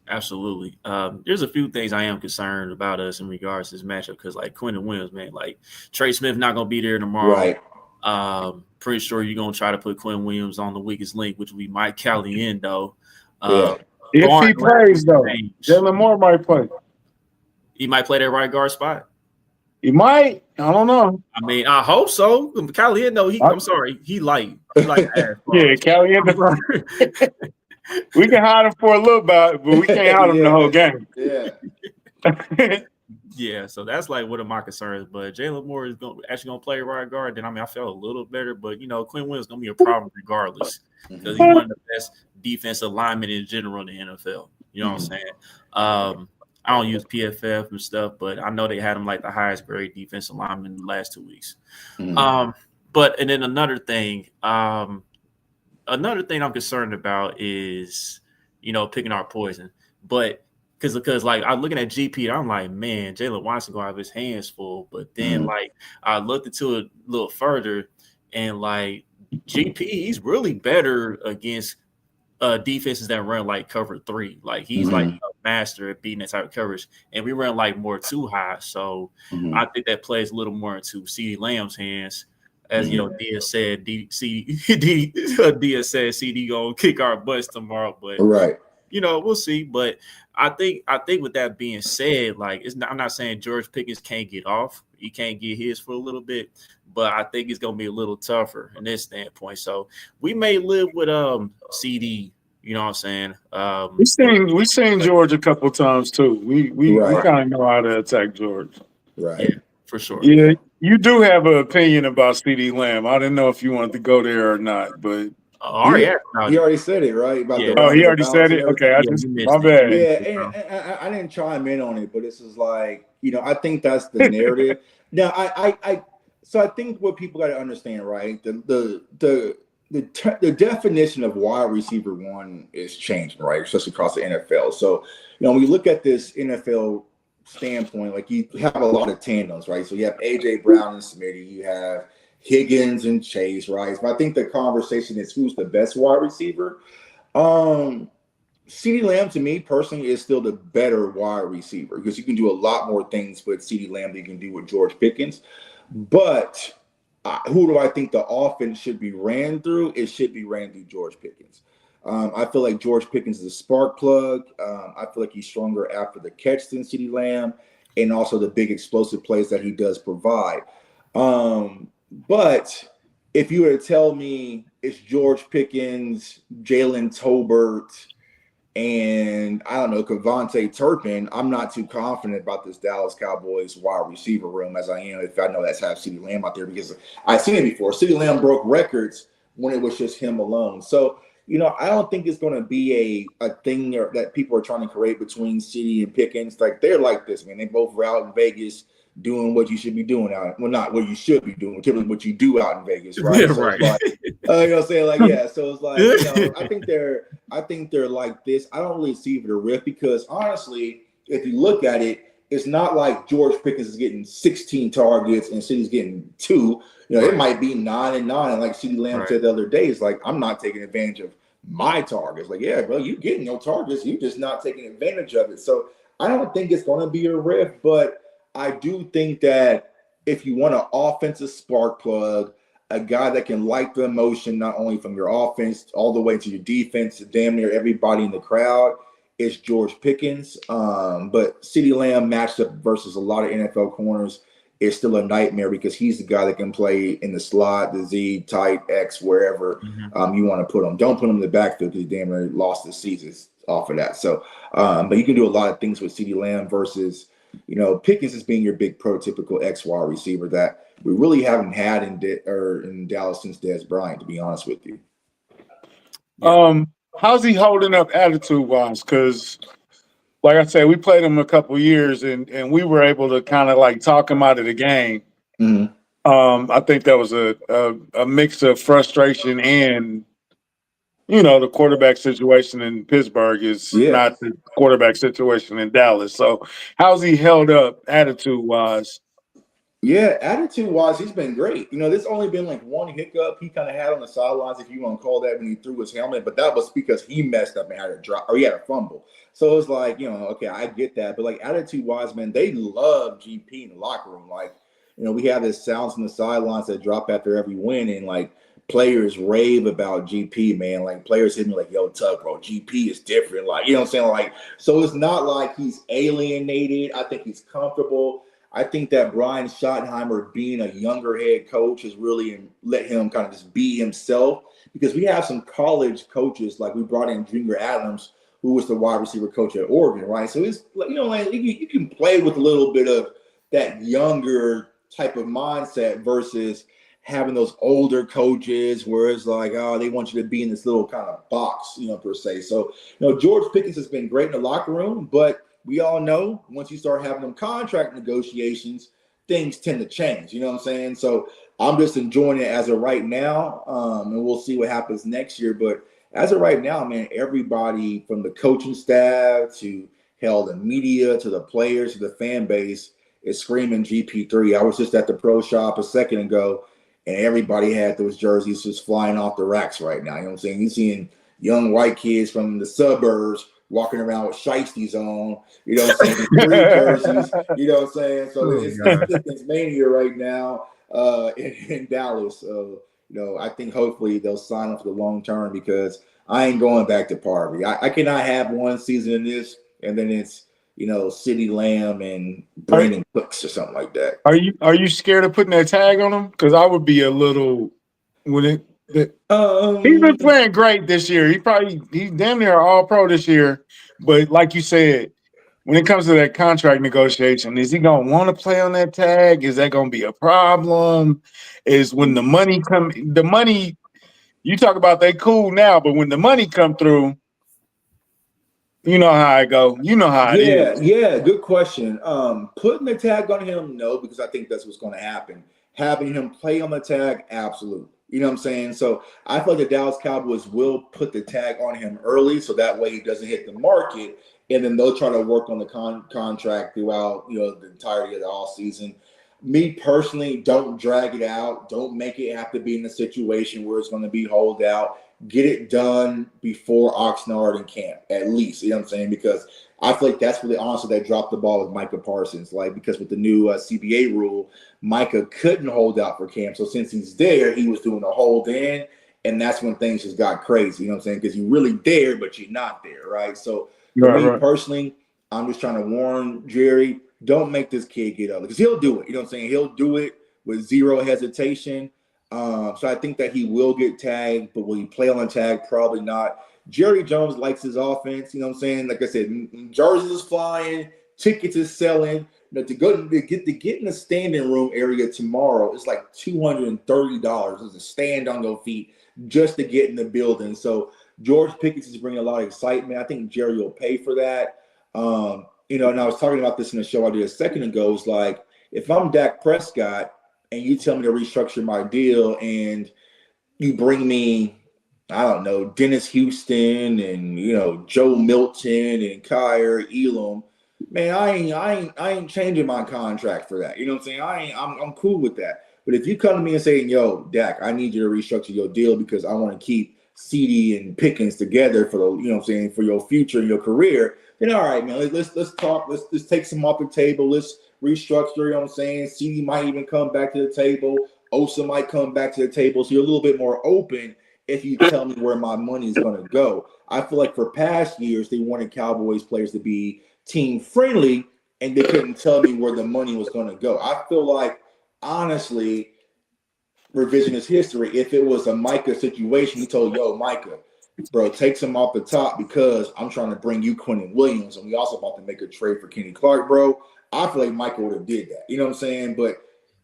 Absolutely. There's a few things I am concerned about us in regards to this matchup, because like Quentin Williams, man, like Trey Smith not going to be there tomorrow. Right. Pretty sure you're going to try to put Quentin Williams on the weakest link, which we might Cali in, though. Yeah. If he plays, though, Jalen Moore might play. He might play that right guard spot. He might. I don't know. I hope so. Cali, no, I'm sorry. He light. He like ass. Yeah, Cali. We can hide him for a little bit, but we can't hide him the whole game. Yeah. Yeah, so that's like one of my concerns. But Jalen Moore is actually going to play right guard. Then, I felt a little better. But, Quinn Williams is going to be a problem regardless, because he's one of the best defensive linemen in general in the NFL. You know what I'm saying? I don't use PFF and stuff, but I know they had him like the highest grade defensive lineman in the last 2 weeks. But and then another thing I'm concerned about is, picking our poison. But because like I'm looking at GP, I'm like, man, Jalen Watson gonna have his hands full. But then like I looked into it a little further, and like GP, he's really better against defenses that run like cover 3. Like he's like a master at beating that type of coverage, and we run like more too high. So I think that plays a little more into CeeDee Lamb's hands. As Dia said, Dia said CD gonna kick our butts tomorrow, but right. We'll see. But I think with that being said, like I'm not saying George Pickens can't get off. He can't get his for a little bit, but I think it's gonna be a little tougher in this standpoint. So we may live with CD. You know what I'm saying? We seen George a couple times too. We kind of know how to attack George. Right. Yeah, for sure. Yeah, you do have an opinion about CeeDee Lamb. I didn't know if you wanted to go there or not, but he already said it, right? About the he already said it. Okay, my bad. Yeah, and I didn't chime in on it, but this is like, I think that's the narrative. Now, so I think what people got to understand, right? The definition of wide receiver one is changing, right? Especially across the NFL. So, when you look at this NFL standpoint, like you have a lot of tandems, right? So you have AJ Brown and Smitty, you have Higgins and Chase, right? But I think the conversation is who's the best wide receiver. CeeDee Lamb, to me personally, is still the better wide receiver because you can do a lot more things with CeeDee Lamb than you can do with George Pickens. But who do I think the offense should be ran through? It should be ran through George Pickens. I feel like George Pickens is a spark plug. I feel like he's stronger after the catch than CeeDee Lamb, and also the big explosive plays that he does provide. But if you were to tell me it's George Pickens, Jalen Tolbert, and I don't know, Kevontae Turpin, I'm not too confident about this Dallas Cowboys wide receiver room as I am if I know that's have CeeDee Lamb out there, because I've seen it before. CeeDee Lamb broke records when it was just him alone. So, I don't think it's going to be a thing that people are trying to create between CeeDee and Pickens. Like, they're like this, man. They both were out in Vegas doing what you should be doing out. Well, not what you should be doing, typically what you do out in Vegas, right? Yeah, so right. It's like, what I'm saying? Like, yeah. So it's like, I think they're like this. I don't really see it a rift because honestly, if you look at it, it's not like George Pickens is getting 16 targets and CeeDee's getting 2. It might be 9 and 9. And like CeeDee Lamb said the other day, it's like, I'm not taking advantage of my targets. Like, yeah, bro, you getting your targets. You just not taking advantage of it. So I don't think it's going to be a rift, but I do think that if you want an offensive spark plug, a guy that can light the emotion, not only from your offense all the way to your defense, to damn near everybody in the crowd, is George Pickens. But CeeDee Lamb matched up versus a lot of NFL corners is still a nightmare because he's the guy that can play in the slot, the Z, tight, X, wherever you want to put him. Don't put him in the backfield because he damn near lost his season off of that. So, but you can do a lot of things with CeeDee Lamb versus, Pickens as being your big prototypical X wide receiver that we really haven't had in Dallas since Dez Bryant, to be honest with you. How's he holding up attitude-wise? Because, like I said, we played him a couple years, and we were able to kind of like talk him out of the game. I think that was a mix of frustration and, the quarterback situation in Pittsburgh is not the quarterback situation in Dallas. So how's he held up attitude-wise? Yeah, attitude-wise, he's been great. There's only been like one hiccup he kind of had on the sidelines, if you want to call that, when he threw his helmet, but that was because he messed up and had a drop, or he had a fumble. So it was like, okay, I get that. But like attitude-wise, man, they love GP in the locker room. Like, we have this sounds from the sidelines that drop after every win, and like players rave about GP, man. Like players hit me like, yo, Tug, bro, GP is different. Like, what I'm saying? Like, so it's not like he's alienated. I think he's comfortable. I think that Brian Schottenheimer being a younger head coach has really let him kind of just be himself, because we have some college coaches, like we brought in Junior Adams, who was the wide receiver coach at Oregon, right? So it's, like you can play with a little bit of that younger type of mindset versus having those older coaches where it's like, oh, they want you to be in this little kind of box, per se. So, George Pickens has been great in the locker room, but we all know once you start having them contract negotiations, things tend to change. You know what I'm saying? So I'm just enjoying it as of right now, and we'll see what happens next year. But as of right now, man, everybody from the coaching staff to the media to the players to the fan base is screaming GP3. I was just at the pro shop a second ago, and everybody had those jerseys just flying off the racks right now. You know what I'm saying? You're seeing young white kids from the suburbs walking around with shiesties on, you know what I'm saying, free jerseys, you know what I'm saying? So it's Pickens mania right now in Dallas. So, I think hopefully they'll sign up for the long term because I ain't going back to Parby. I cannot have one season in this and then it's, CeeDee Lamb and Brandon Cooks or something like that. Are you scared of putting that tag on him? Because I would be a little he's been playing great this year. He's damn near all pro this year. But like you said, when it comes to that contract negotiation, is he gonna want to play on that tag? Is that gonna be a problem? Is when the money you talk about they cool now, but when the money come through, you know how I go. You know how it is. Yeah, good question. Putting the tag on him, no, because I think that's what's going to happen. Having him play on the tag, absolutely. You know what I'm saying? So I feel like the Dallas Cowboys will put the tag on him early, so that way he doesn't hit the market, and then they'll try to work on the contract throughout, the entirety of the offseason. Me personally, don't drag it out. Don't make it have to be in a situation where it's going to be hold out. Get it done before Oxnard and camp, at least. You know what I'm saying? Because I feel like that's really honestly they dropped the ball with Micah Parsons. Because with the new CBA rule, Micah couldn't hold out for camp. So since he's there, he was doing a hold in, and that's when things just got crazy. You know what I'm saying? Because you're really there, but you're not there, right? So for me personally, I'm just trying to warn Jerry, don't make this kid get up. Because he'll do it. You know what I'm saying? He'll do it with zero hesitation. So I think that he will get tagged, but will he play on the tag? Probably not. Jerry Jones likes his offense. You know what I'm saying? Like I said, jerseys is flying, tickets is selling. To get in the standing room area tomorrow, it's like $230. It's a stand on your feet just to get in the building. So George Pickens is bringing a lot of excitement. I think Jerry will pay for that. And I was talking about this in the show I did a second ago. It's like if I'm Dak Prescott, and you tell me to restructure my deal and you bring me, I don't know, Dennis Houston and, Joe Milton and Kyer Elam, man, I ain't changing my contract for that. You know what I'm saying? I'm cool with that. But if you come to me and say, yo, Dak, I need you to restructure your deal because I want to keep CD and Pickens together for for your future and your career, then all right, man, let's talk. Let's take some off the table. Let's restructure, you know what I'm saying? CD might even come back to the table. Osa might come back to the table. So you're a little bit more open if you tell me where my money is going to go. I feel like for past years, they wanted Cowboys players to be team friendly, and they couldn't tell me where the money was going to go. I feel like, honestly, revisionist history, if it was a Micah situation, he told, yo, Micah, bro, take some off the top because I'm trying to bring you Quentin Williams, and we also about to make a trade for Kenny Clark, bro. I feel like Michael would have did that. You know what I'm saying? But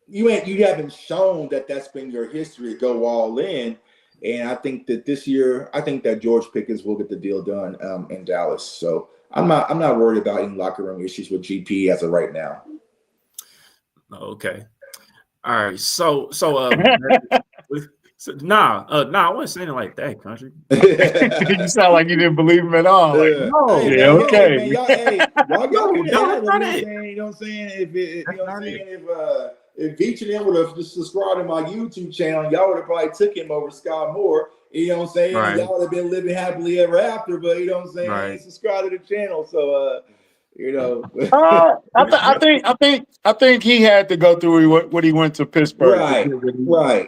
you haven't shown that that's been your history to go all in. And I think that this year, I think that George Pickens will get the deal done in Dallas. So I'm not worried about any locker room issues with GP as of right now. Okay. All right. So I wasn't saying it like that, country. You sound like you didn't believe him at all. Like, no, okay. Man, y'all can have it. You know what I'm saying? If each of them would have just subscribed to my YouTube channel, y'all would have probably took him over Scott Moore. You know what I'm saying? Right. Y'all would have been living happily ever after. But you know what I'm saying? Right. Subscribe to the channel. So I think he had to go through what he went to Pittsburgh. Right.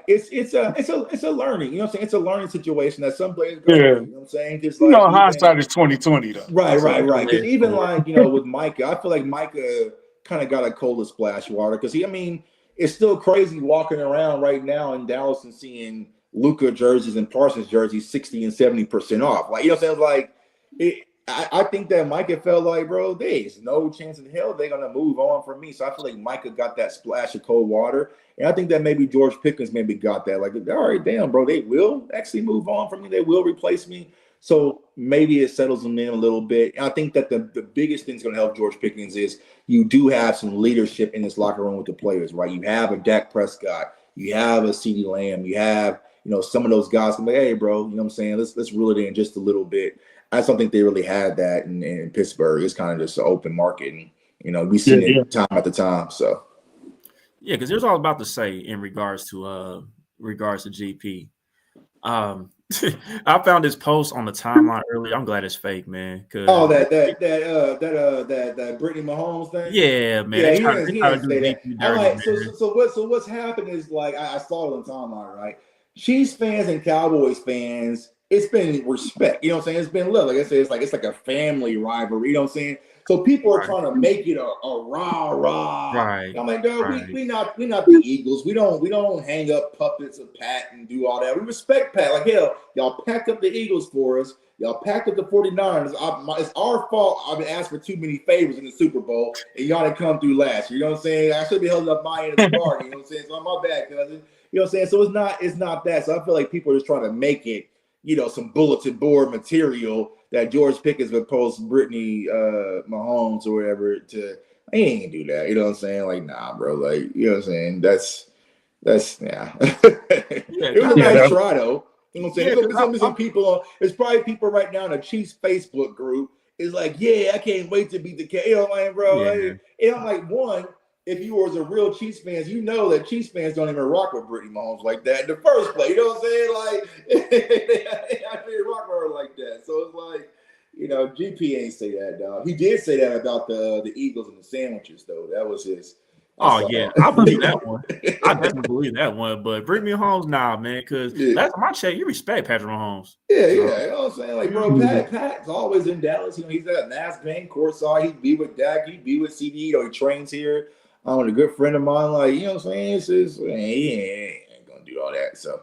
It's a learning. You know what I'm saying? It's a learning situation that some players go through. You know what I'm saying? Just like hindsight is 2020 though. Right. Because even with Micah, I feel like Micah kind of got a cold splash water because it's still crazy walking around right now in Dallas and seeing Luka jerseys and Parsons jerseys 60 and 70% off. Like, you know what I'm saying? Like I think that Micah felt like, bro, there's no chance in hell they're gonna move on from me. So I feel like Micah got that splash of cold water, and I think that maybe George Pickens maybe got that. Like, all right, damn, bro, they will actually move on from me. They will replace me. So maybe it settles them in a little bit. And I think that the biggest thing that's going to help George Pickens is you do have some leadership in this locker room with the players, right? You have a Dak Prescott. You have a CeeDee Lamb. You have, some of those guys can be, hey, bro, you know what I'm saying? Let's reel it in just a little bit. I just don't think they really had that in Pittsburgh. It's kind of just an open market. And, we've seen it time after time. So. Yeah, because there's all about to say in regards to GP. I found this post on the timeline earlier. I'm glad it's fake, man. That Brittany Mahomes thing. Yeah, man. Yeah, they he try didn't to say do that. GP I'm dirty, like, man. so what's happened is like I saw it on timeline, right? Chiefs fans and Cowboys fans, it's been respect. You know what I'm saying? It's been love. Like I said, it's like a family rivalry. You know what I'm saying? So people are trying to make it a rah. Right. I'm like, no, we not the Eagles. We don't hang up puppets of Pat and do all that. We respect Pat. Like hell, y'all packed up the Eagles for us. Y'all packed up the 49ers. It's our fault. I've been asked for too many favors in the Super Bowl, and y'all didn't come through last year. You know what I'm saying? I should be held up my end of the bargain. You know what I'm saying? So I'm my bad, cousin. You know what I'm saying? So it's not that. So I feel like people are just trying to make it, some bulletin board material that George Pickens would post Brittany Mahomes or whatever to. I ain't gonna do that. You know what I'm saying? Like, nah, bro. Like, you know what I'm saying? That's yeah. It was a nice try though. You know what I'm saying? There's gonna be some people there's probably people right now in the Chiefs Facebook group is like, yeah, I can't wait to beat the Cavs. You know, like, bro. And I'm like, one, if you was a real Chiefs fans, you know that Chiefs fans don't even rock with Brittany Mahomes like that in the first place. You know what I'm saying? Like, I didn't rock with her like that. So it's like, GP ain't say that, dog. He did say that about the Eagles and the sandwiches, though. That was his. Oh yeah, I believe that one. I definitely believe that one. But Brittany Mahomes, nah, man, because last time I checked, you respect Patrick Mahomes. Yeah. You know what I'm saying? Like, bro, Pat's always in Dallas. He's at Mass Bank, courtside. He'd be with Dak. He'd be with CD. He trains here. With a good friend of mine. Like, you know what I'm saying? It's just, he ain't gonna do all that. So.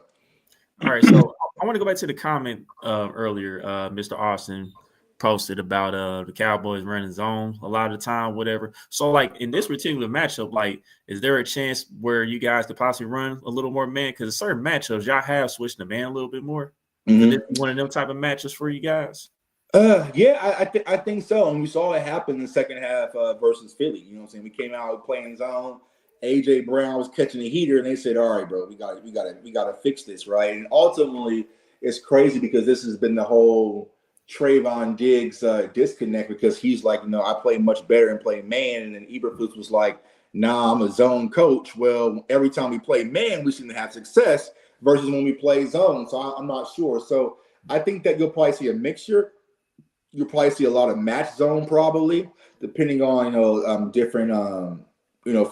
All right, so I want to go back to the comment earlier. Mr. Austin posted about the Cowboys running zone a lot of the time, whatever. So, like in this particular matchup, like, is there a chance where you guys could possibly run a little more man? Because certain matchups, y'all have switched the man a little bit more. Mm-hmm. Could this be one of them type of matches for you guys? Yeah, I think so. And we saw it happen in the second half versus Philly. You know what I'm saying? We came out playing zone. AJ Brown was catching the heater, and they said, "All right, bro, we got to fix this, right?" And ultimately, it's crazy because this has been the whole Trayvon Diggs disconnect because he's like, I play much better and play man, and then Eberflus was like, "Nah, I'm a zone coach." Well, every time we play man, we seem to have success versus when we play zone. So I'm not sure. So I think that you'll probably see a mixture. You'll probably see a lot of match zone, probably depending on different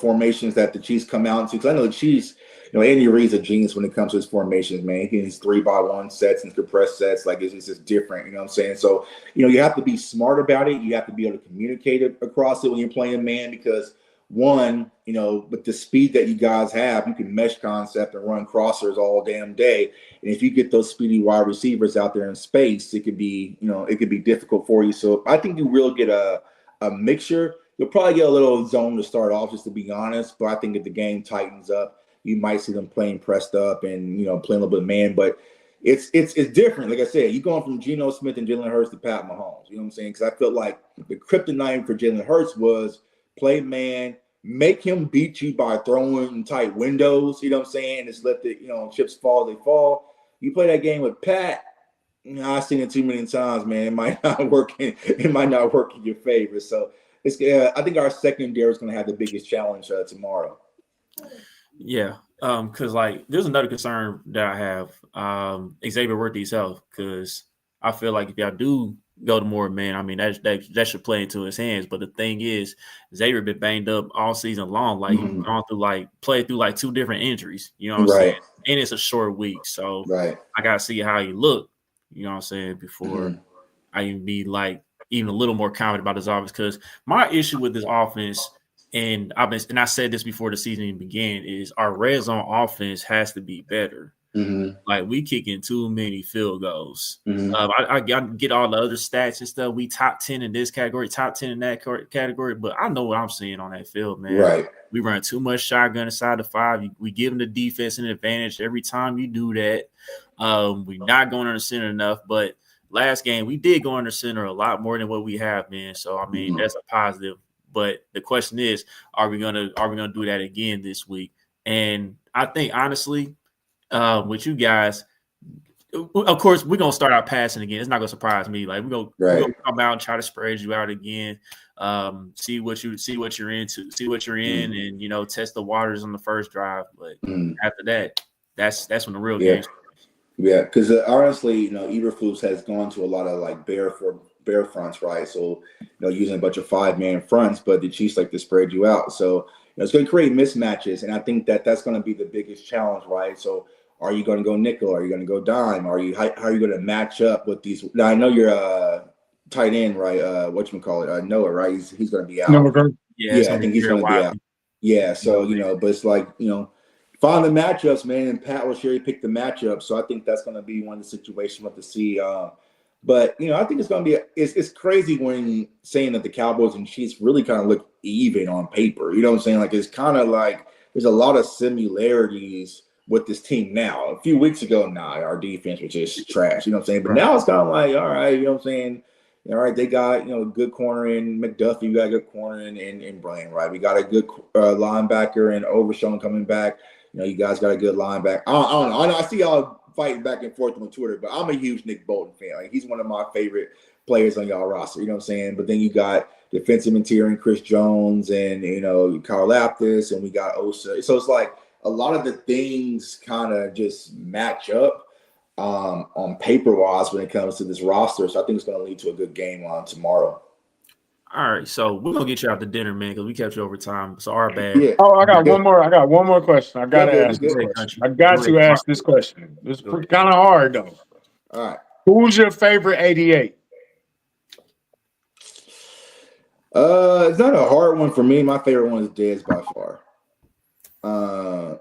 formations that the Chiefs come out into. Because I know the Chiefs, Andy Reid's a genius when it comes to his formations, man. He can his 3x1 sets and compressed sets. Like, it's just different, you know what I'm saying? So, you have to be smart about it. You have to be able to communicate across it when you're playing man because, one, with the speed that you guys have, you can mesh concept and run crossers all damn day. And if you get those speedy wide receivers out there in space, it could be difficult for you. So I think you will get a mixture. You'll probably get a little zone to start off, just to be honest. But I think if the game tightens up, you might see them playing pressed up and playing a little bit of man. But it's different. Like I said, you're going from Geno Smith and Jalen Hurts to Pat Mahomes. You know what I'm saying? Because I felt like the kryptonite for Jalen Hurts was play man, make him beat you by throwing tight windows. You know what I'm saying? Just let the chips fall, they fall. You play that game with Pat. I've seen it too many times, man. It might not work. It might not work in your favor. So. I think our secondary is going to have the biggest challenge tomorrow. Yeah, because there's another concern that I have, Xavier Worthy's health, because I feel like if y'all do go to more man, I mean that should play into his hands. But the thing is, Xavier been banged up all season long. Like he's gone through played through 2 different injuries. You know what I'm saying? And it's a short week, so I gotta see how he look. You know what I'm saying before I even be even a little more confident about his offense, because my issue with this offense, and I said this before the season even began, is our red zone offense has to be better. We kicking too many field goals. I get all the other stats and stuff. We top 10 in this category, top 10 in that category, but I know what I'm seeing on that field, man. Right. We run too much shotgun inside the 5. We give them the defense an advantage every time you do that. We're not going under center enough, but last game, we did go under center a lot more than what we have been. So, I mean, that's a positive. But the question is, are we gonna do that again this week? And I think honestly, with you guys, of course, we're gonna start out passing again. It's not gonna surprise me. Like we're gonna come out and try to spread you out again. See what you're into, see what you're in, and test the waters on the first drive. But after that, that's when the real game starts. Yeah, because honestly, Eberflus has gone to a lot of like bear fronts, right? So using a bunch of 5-man fronts, but the Chiefs like to spread you out. So it's going to create mismatches, and I think that's going to be the biggest challenge, right? So are you going to go nickel? Are you going to go dime? How are you going to match up with these? Now I know you're tight end, right? Whatchamacallit, Noah, right? He's going to be out. Yeah, I think he's going to be out. Yeah, so but it's like find the matchups, man, and Pat will cherry pick the matchups. So I think that's going to be one of the situations we'll have to see. But I think it's going to be it's crazy when saying that the Cowboys and Chiefs really kind of look even on paper. You know what I'm saying? Like it's kind of like there's a lot of similarities with this team now. A few weeks ago, our defense was just trash. You know what I'm saying? But now it's kind of like, all right, you know what I'm saying? All right, they got good corner in McDuffie. We got a good corner in Blaine, right? We got a good linebacker in Overshown coming back. You guys got a good linebacker. I don't know. I see y'all fighting back and forth on Twitter, but I'm a huge Nick Bolton fan. Like he's one of my favorite players on y'all roster. You know what I'm saying? But then you got defensive interior and Chris Jones and Carl Laptis, and we got Osa. So it's like a lot of the things kind of just match up on paper wise when it comes to this roster. So I think it's going to lead to a good game on tomorrow. All right, so we're gonna get you out to dinner, man, because we kept you over time. So our bad. Yeah. Oh, I got one more question. I gotta ask this question. I got to ask this question. It's kind of hard though. All right. Who's your favorite 88? It's not a hard one for me. My favorite one is Dez by far.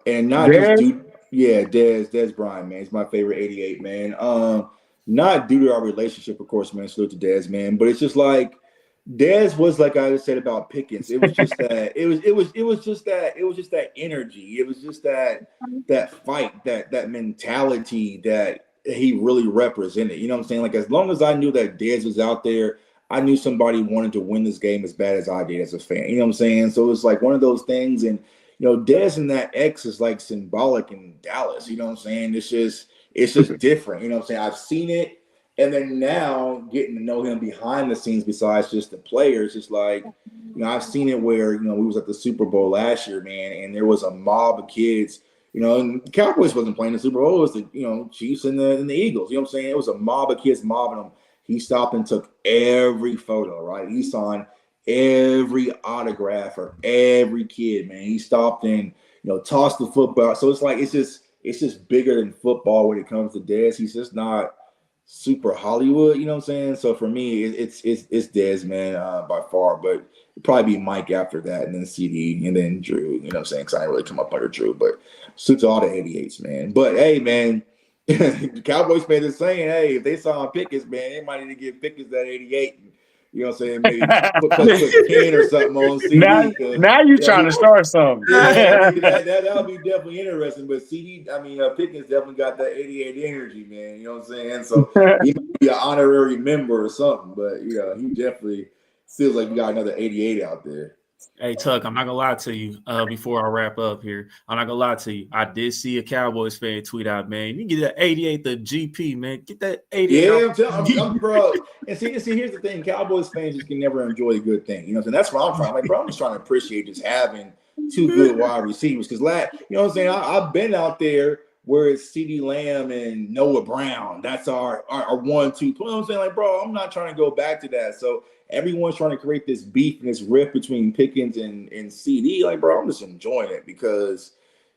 And not Dez? just Dez Bryant, man. He's my favorite 88, man. Not due to our relationship, of course, man. Salute to Dez, man. But it's just like Dez was like I said about Pickens. It was just that it was just that energy. It was just that fight, that mentality that he really represented. You know what I'm saying? Like as long as I knew that Dez was out there, I knew somebody wanted to win this game as bad as I did as a fan. You know what I'm saying? So it's like one of those things. And Dez and that X is like symbolic in Dallas. You know what I'm saying? It's just different. You know what I'm saying? I've seen it. And then now getting to know him behind the scenes, besides just the players, it's like, I've seen it where, we was at the Super Bowl last year, man, and there was a mob of kids, and the Cowboys wasn't playing the Super Bowl. It was the, Chiefs and the Eagles. You know what I'm saying? It was a mob of kids mobbing them. He stopped and took every photo, right? He signed every autograph for every kid, man. He stopped and, tossed the football. So it's like, it's just bigger than football when it comes to Dez. He's just not super Hollywood, you know what I'm saying? So for me, it's Dez, man, by far, but it'd probably be Mike after that, and then CD, and then Drew, you know what I'm saying? Because I didn't really come up under Drew, but suits all the 88s, man. But hey, man, the Cowboys fans are saying, hey, if they saw Pickens, man, they might need to give Pickens that 88. You know what I'm saying? Maybe put 10 or something on CD. Now you're trying to start something. Yeah, that'll be definitely interesting. But Pickens definitely got that 88 energy, man. You know what I'm saying? So he might be an honorary member or something. But he definitely feels like we got another 88 out there. Hey, Tuck, I'm not gonna lie to you. Before I wrap up here, I'm not gonna lie to you. I did see a Cowboys fan tweet out, man. You get that 88 the GP, man. Get that 88. Yeah, I'm telling you, bro. And see, here's the thing: Cowboys fans just can never enjoy a good thing. You know what I'm saying? That's what I'm trying. Like, bro, I'm just trying to appreciate just having two good wide receivers. Because you know what I'm saying? I've been out there where it's CeeDee Lamb and Noah Brown. That's our 1-2. You know what I'm saying? Like, bro, I'm not trying to go back to that. So everyone's trying to create this beef and this rift between Pickens and CD. Like, bro, I'm just enjoying it because,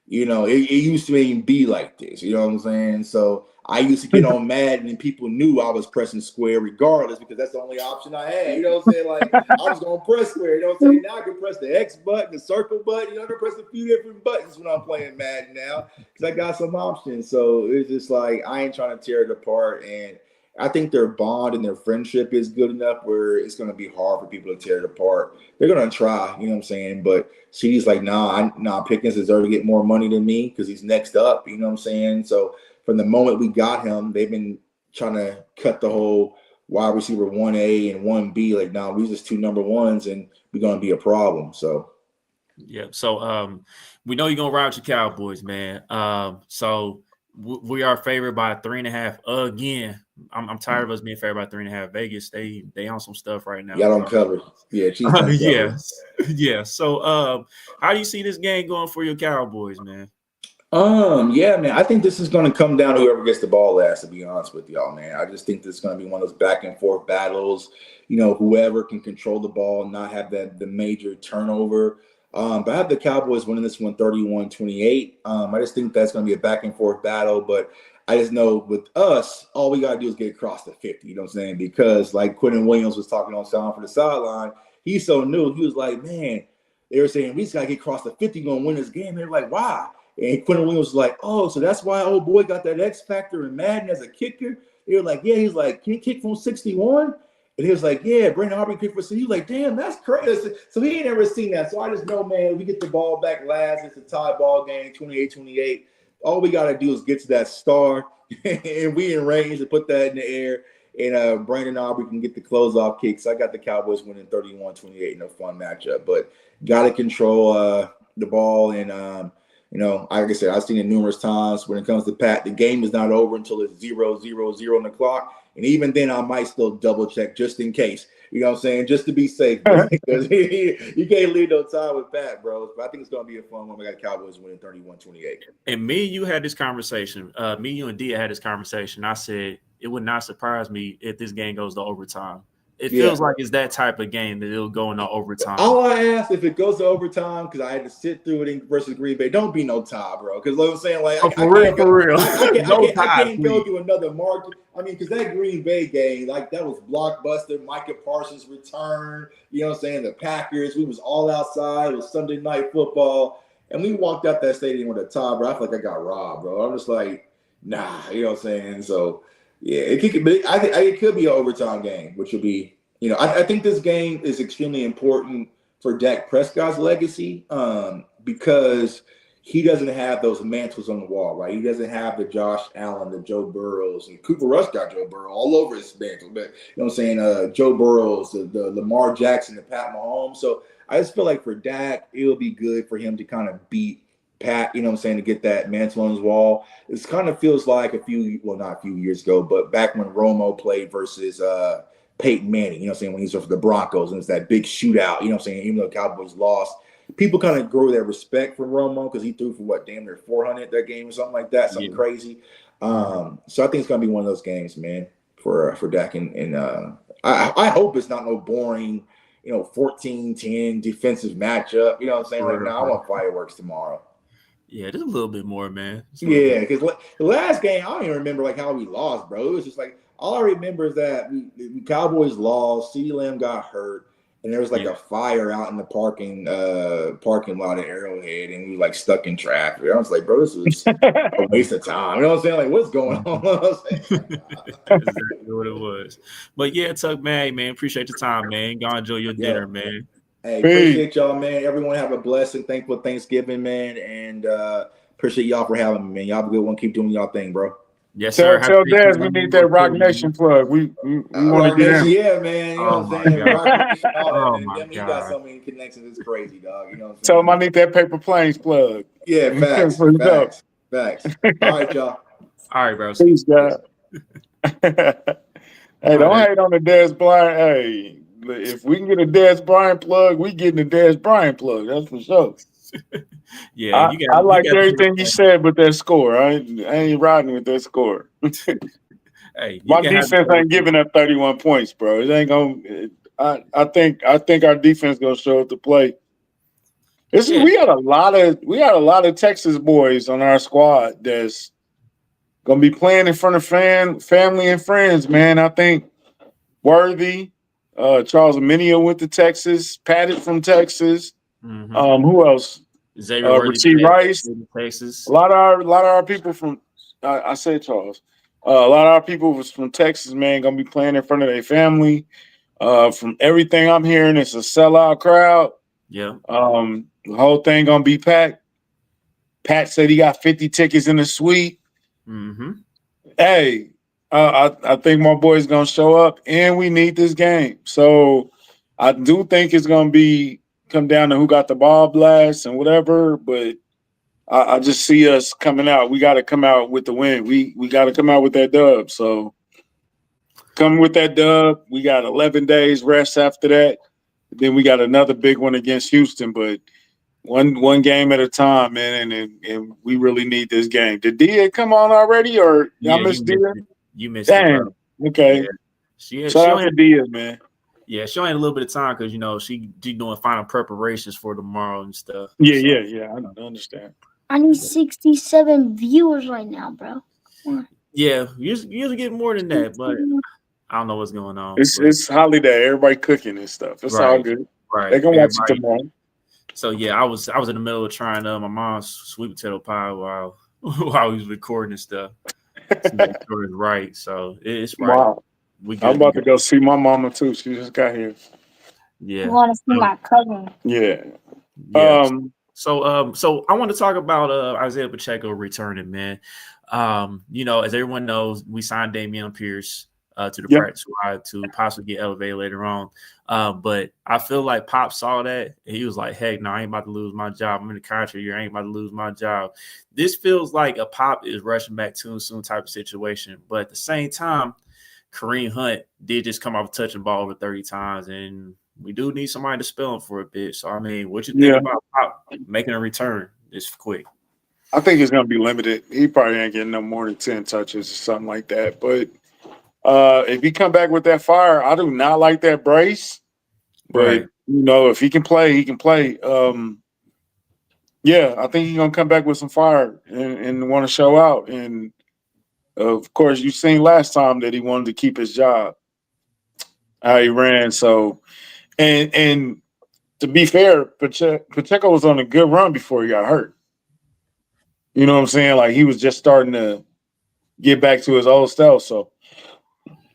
it used to even be like this. You know what I'm saying? So I used to get on Madden and people knew I was pressing square regardless because that's the only option I had. You know what I'm saying? Like, I was going to press square. You know what I'm saying? Now I can press the X button, the circle button. I can press a few different buttons when I'm playing Madden now because I got some options. So it's just like I ain't trying to tear it apart. And I think their bond and their friendship is good enough where it's going to be hard for people to tear it apart. They're going to try, you know what I'm saying? But CD's like, nah, Pickens deserves to get more money than me because he's next up, you know what I'm saying? So from the moment we got him, they've been trying to cut the whole wide receiver 1A and 1B. Like, we just two number ones and we're going to be a problem. So Yeah. So we know you're gonna ride with your Cowboys, man. So we are favored by 3.5 again. I'm tired of us being favored by 3.5. Vegas, they on some stuff right now. Y'all don't cover. Yeah, Chiefs don't cover. Yes. Yeah. So how do you see this game going for your Cowboys, man? Yeah, man. I think this is going to come down to whoever gets the ball last, to be honest with y'all, man. I just think this is going to be one of those back and forth battles. Whoever can control the ball and not have the major turnover. But I have the Cowboys winning this one 31-28. I just think that's going to be a back and forth battle. But I just know with us, all we got to do is get across the 50. You know what I'm saying? Because like Quentin Williams was talking on Sound for the Sideline, he's so new. He was like, man, they were saying, we just got to get across the 50, going to win this game. And they're like, why? And Quentin Williams was like, oh, so that's why old boy got that X factor in Madden as a kicker. They were like, yeah. He's like, can he kick from 61? And he was like, yeah, Brandon Aubrey kicked for 60. He was like, damn, that's crazy. So he ain't never seen that. So I just know, man, we get the ball back last. It's a tie ball game, 28-28. All we got to do is get to that star, and we in range to put that in the air. And Brandon Aubrey can get the closeoff kick. So I got the Cowboys winning 31-28 in a fun matchup. But got to control the ball and like I said, I've seen it numerous times. When it comes to Pat, the game is not over until it's 0-0-0 on the clock. And even then, I might still double check just in case. You know what I'm saying? Just to be safe. Because you can't leave no time with Pat, bro. But I think it's going to be a fun one. We got Cowboys winning 31-28. And me and you had this conversation. You and Dia had this conversation. I said it would not surprise me if this game goes to overtime. It feels like it's that type of game that it'll go into overtime. All I ask, if it goes to overtime, because I had to sit through it versus Green Bay, don't be no tie, bro. Because like I'm saying, like for real. I can't go through another market. I mean, because that Green Bay game, like that was blockbuster. Micah Parsons' return. You know what I'm saying? The Packers. We was all outside. It was Sunday night football, and we walked out that stadium with a tie, bro. I feel like I got robbed, bro. I'm just like, nah. You know what I'm saying? So. Yeah, it could be an overtime game, which will be, I think this game is extremely important for Dak Prescott's legacy because he doesn't have those mantles on the wall, right? He doesn't have the Josh Allen, the Joe Burrows, and Cooper Rush got Joe Burrow all over his mantle. But you know what I'm saying? Joe Burrows, the Lamar Jackson, the Pat Mahomes. So I just feel like for Dak, it'll be good for him to kind of beat Pat, you know what I'm saying, to get that mantle on his wall. It kind of feels like not a few years ago, but back when Romo played versus Peyton Manning, you know what I'm saying, when he's for the Broncos, and it's that big shootout, you know what I'm saying, even though the Cowboys lost, people kind of grew their respect for Romo because he threw for damn near 400 that game or something like that, something crazy. So I think it's going to be one of those games, man, for Dak. And I hope it's not no boring, 14-10 defensive matchup. You know what I'm saying? Like, I want fireworks tomorrow. Yeah, just a little bit more, man. Yeah, because the last game, I don't even remember like how we lost, bro. It was just like all I remember is that we Cowboys lost. CeeDee Lamb got hurt, and there was like a fire out in the parking lot at Arrowhead, and we were like stuck in traffic. I was like, bro, this was a waste of time. You know what I'm saying? Like, what's going on? That's exactly what it was. But yeah, Tuck, man, appreciate your time, man. Go enjoy your dinner, man. Hey, appreciate y'all, man. Everyone have a blessed and thankful Thanksgiving, man. And appreciate y'all for having me, man. Y'all have a good one. Keep doing y'all thing, bro. Yes, sir. Tell Daz we need that Rock Nation plug. We want to get in. Yeah, man. You know what I'm saying? Rock Nation, all that, man. He got so many connections. It's crazy, dog. You know what I'm saying? Tell him I need that Paper Planes plug. Yeah, facts. All right, y'all. All right, bro. Peace, guys. Hey, don't hate on the Dez Bryant. Hey, if we can get a Dez Bryant plug, we getting a Dez Bryant plug. That's for sure. Yeah, I liked everything you said with that score. I ain't riding with that score. Hey, my defense ain't giving up 31 points, bro. It ain't gonna. I think our defense gonna show up to play. We got a lot of Texas boys on our squad that's gonna be playing in front of family and friends, man. I think Worthy, Charles Aminio went to Texas, Patty from Texas. Mm-hmm. Who else? Xavier Worthy, Rashee Rice. Texas. A lot of our people from I say Charles. A lot of our people was from Texas, man, gonna be playing in front of their family. From everything I'm hearing, it's a sellout crowd. Yeah. The whole thing gonna be packed. Pat said he got 50 tickets in the suite. Mm-hmm. Hey, I think my boy's gonna show up, and we need this game. So I do think it's gonna be come down to who got the ball blast and whatever, but I just see us coming out. We got to come out with the win. We got to come out with that dub. So come with that dub. We got 11 days rest after that. Then we got another big one against Houston, but one game at a time, man, and we really need this game. Did Dia come on already, or y'all missed Dia? You missed Dang. it, bro. Okay. Yeah. Shout out to Dia, man. Yeah, she only had a little bit of time because she doing final preparations for tomorrow and stuff. Yeah. I understand. I need 67 viewers right now, bro. Yeah, you usually get more than that, but I don't know what's going on. It's holiday. Everybody cooking and stuff. It's all good. Right. They can watch it tomorrow. So yeah, I was in the middle of trying my mom's sweet potato pie while we was recording and stuff to make sure it's right. So it's right. Wow. I'm about to go see my mama too. She just got here. Yeah. I want to see my cousin. Yeah. So I want to talk about Isaiah Pacheco returning, man. As everyone knows, we signed Dameon Pierce to the practice squad to possibly get elevated later on. But I feel like Pop saw that and he was like, hey, no, I ain't about to lose my job. I'm in the contract year. I ain't about to lose my job. This feels like a Pop is rushing back too soon type of situation. But at the same time, Kareem Hunt did just come off touching ball over 30 times, and we do need somebody to spell him for a bit. So, I mean, what you think about Pop making a return this quick? I think he's going to be limited. He probably ain't getting no more than 10 touches or something like that. But if he come back with that fire, I do not like that brace. But, if he can play, he can play. I think he's going to come back with some fire and want to show out. And, of course, you seen last time that he wanted to keep his job, how he ran. So, and to be fair, Pacheco was on a good run before he got hurt. You know what I'm saying? Like, he was just starting to get back to his old self. So,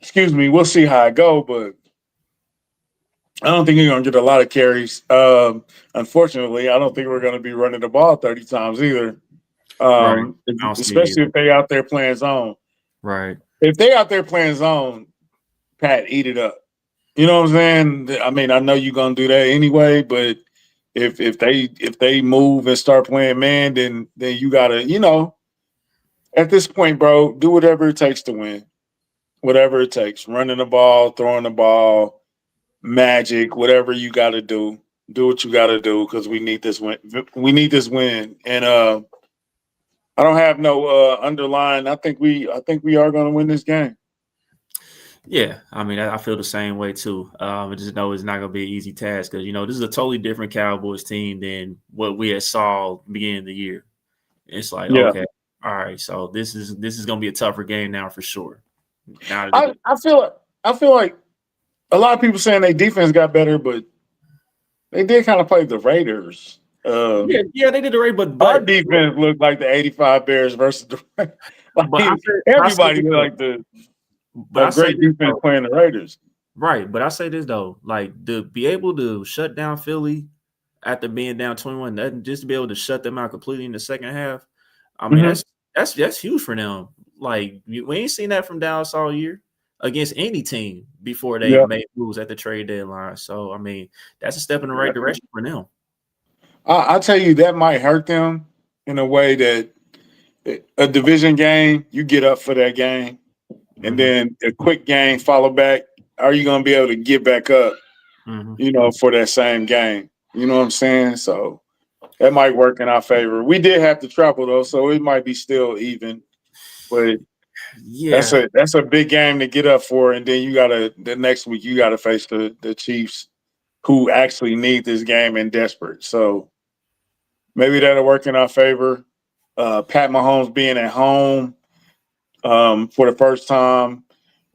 excuse me, we'll see how it go, but I don't think he's going to get a lot of carries. Unfortunately, I don't think we're going to be running the ball 30 times either. Especially if they out there playing zone. Right. If they out there playing zone, Pat, eat it up. You know what I'm saying? I mean, I know you're gonna do that anyway, but if they move and start playing man, then you gotta, at this point, bro, do whatever it takes to win. Whatever it takes. Running the ball, throwing the ball, magic, whatever you gotta do. Do what you gotta do because we need this win. We need this win. And I don't have no underlying. I think we are gonna win this game. Yeah, I mean, I feel the same way too. I just know it's not going to be an easy task because this is a totally different Cowboys team than what we had saw beginning of the year. It's like, okay, all right, so this is going to be a tougher game now for sure. I feel like a lot of people saying their defense got better, but they did kind of play the Raiders. They did the Raiders, but our defense looked like the '85 Bears versus the Raiders. Everybody looked like the. But great defense playing the Raiders. Right, but I say this though, like to be able to shut down Philly after being down 21, just to be able to shut them out completely in the second half. I mean, that's huge for them. Like we ain't seen that from Dallas all year against any team before they made moves at the trade deadline. So I mean, that's a step in the right direction for them. I'll tell you that might hurt them in a way that a division game, you get up for that game. And then a quick game follow back. Are you going to be able to get back up, for that same game? You know what I'm saying? So that might work in our favor. We did have to travel though, so it might be still even. But that's a big game to get up for. And then the next week you gotta face the Chiefs, who actually need this game and desperate. So maybe that'll work in our favor. Pat Mahomes being at home. For the first time,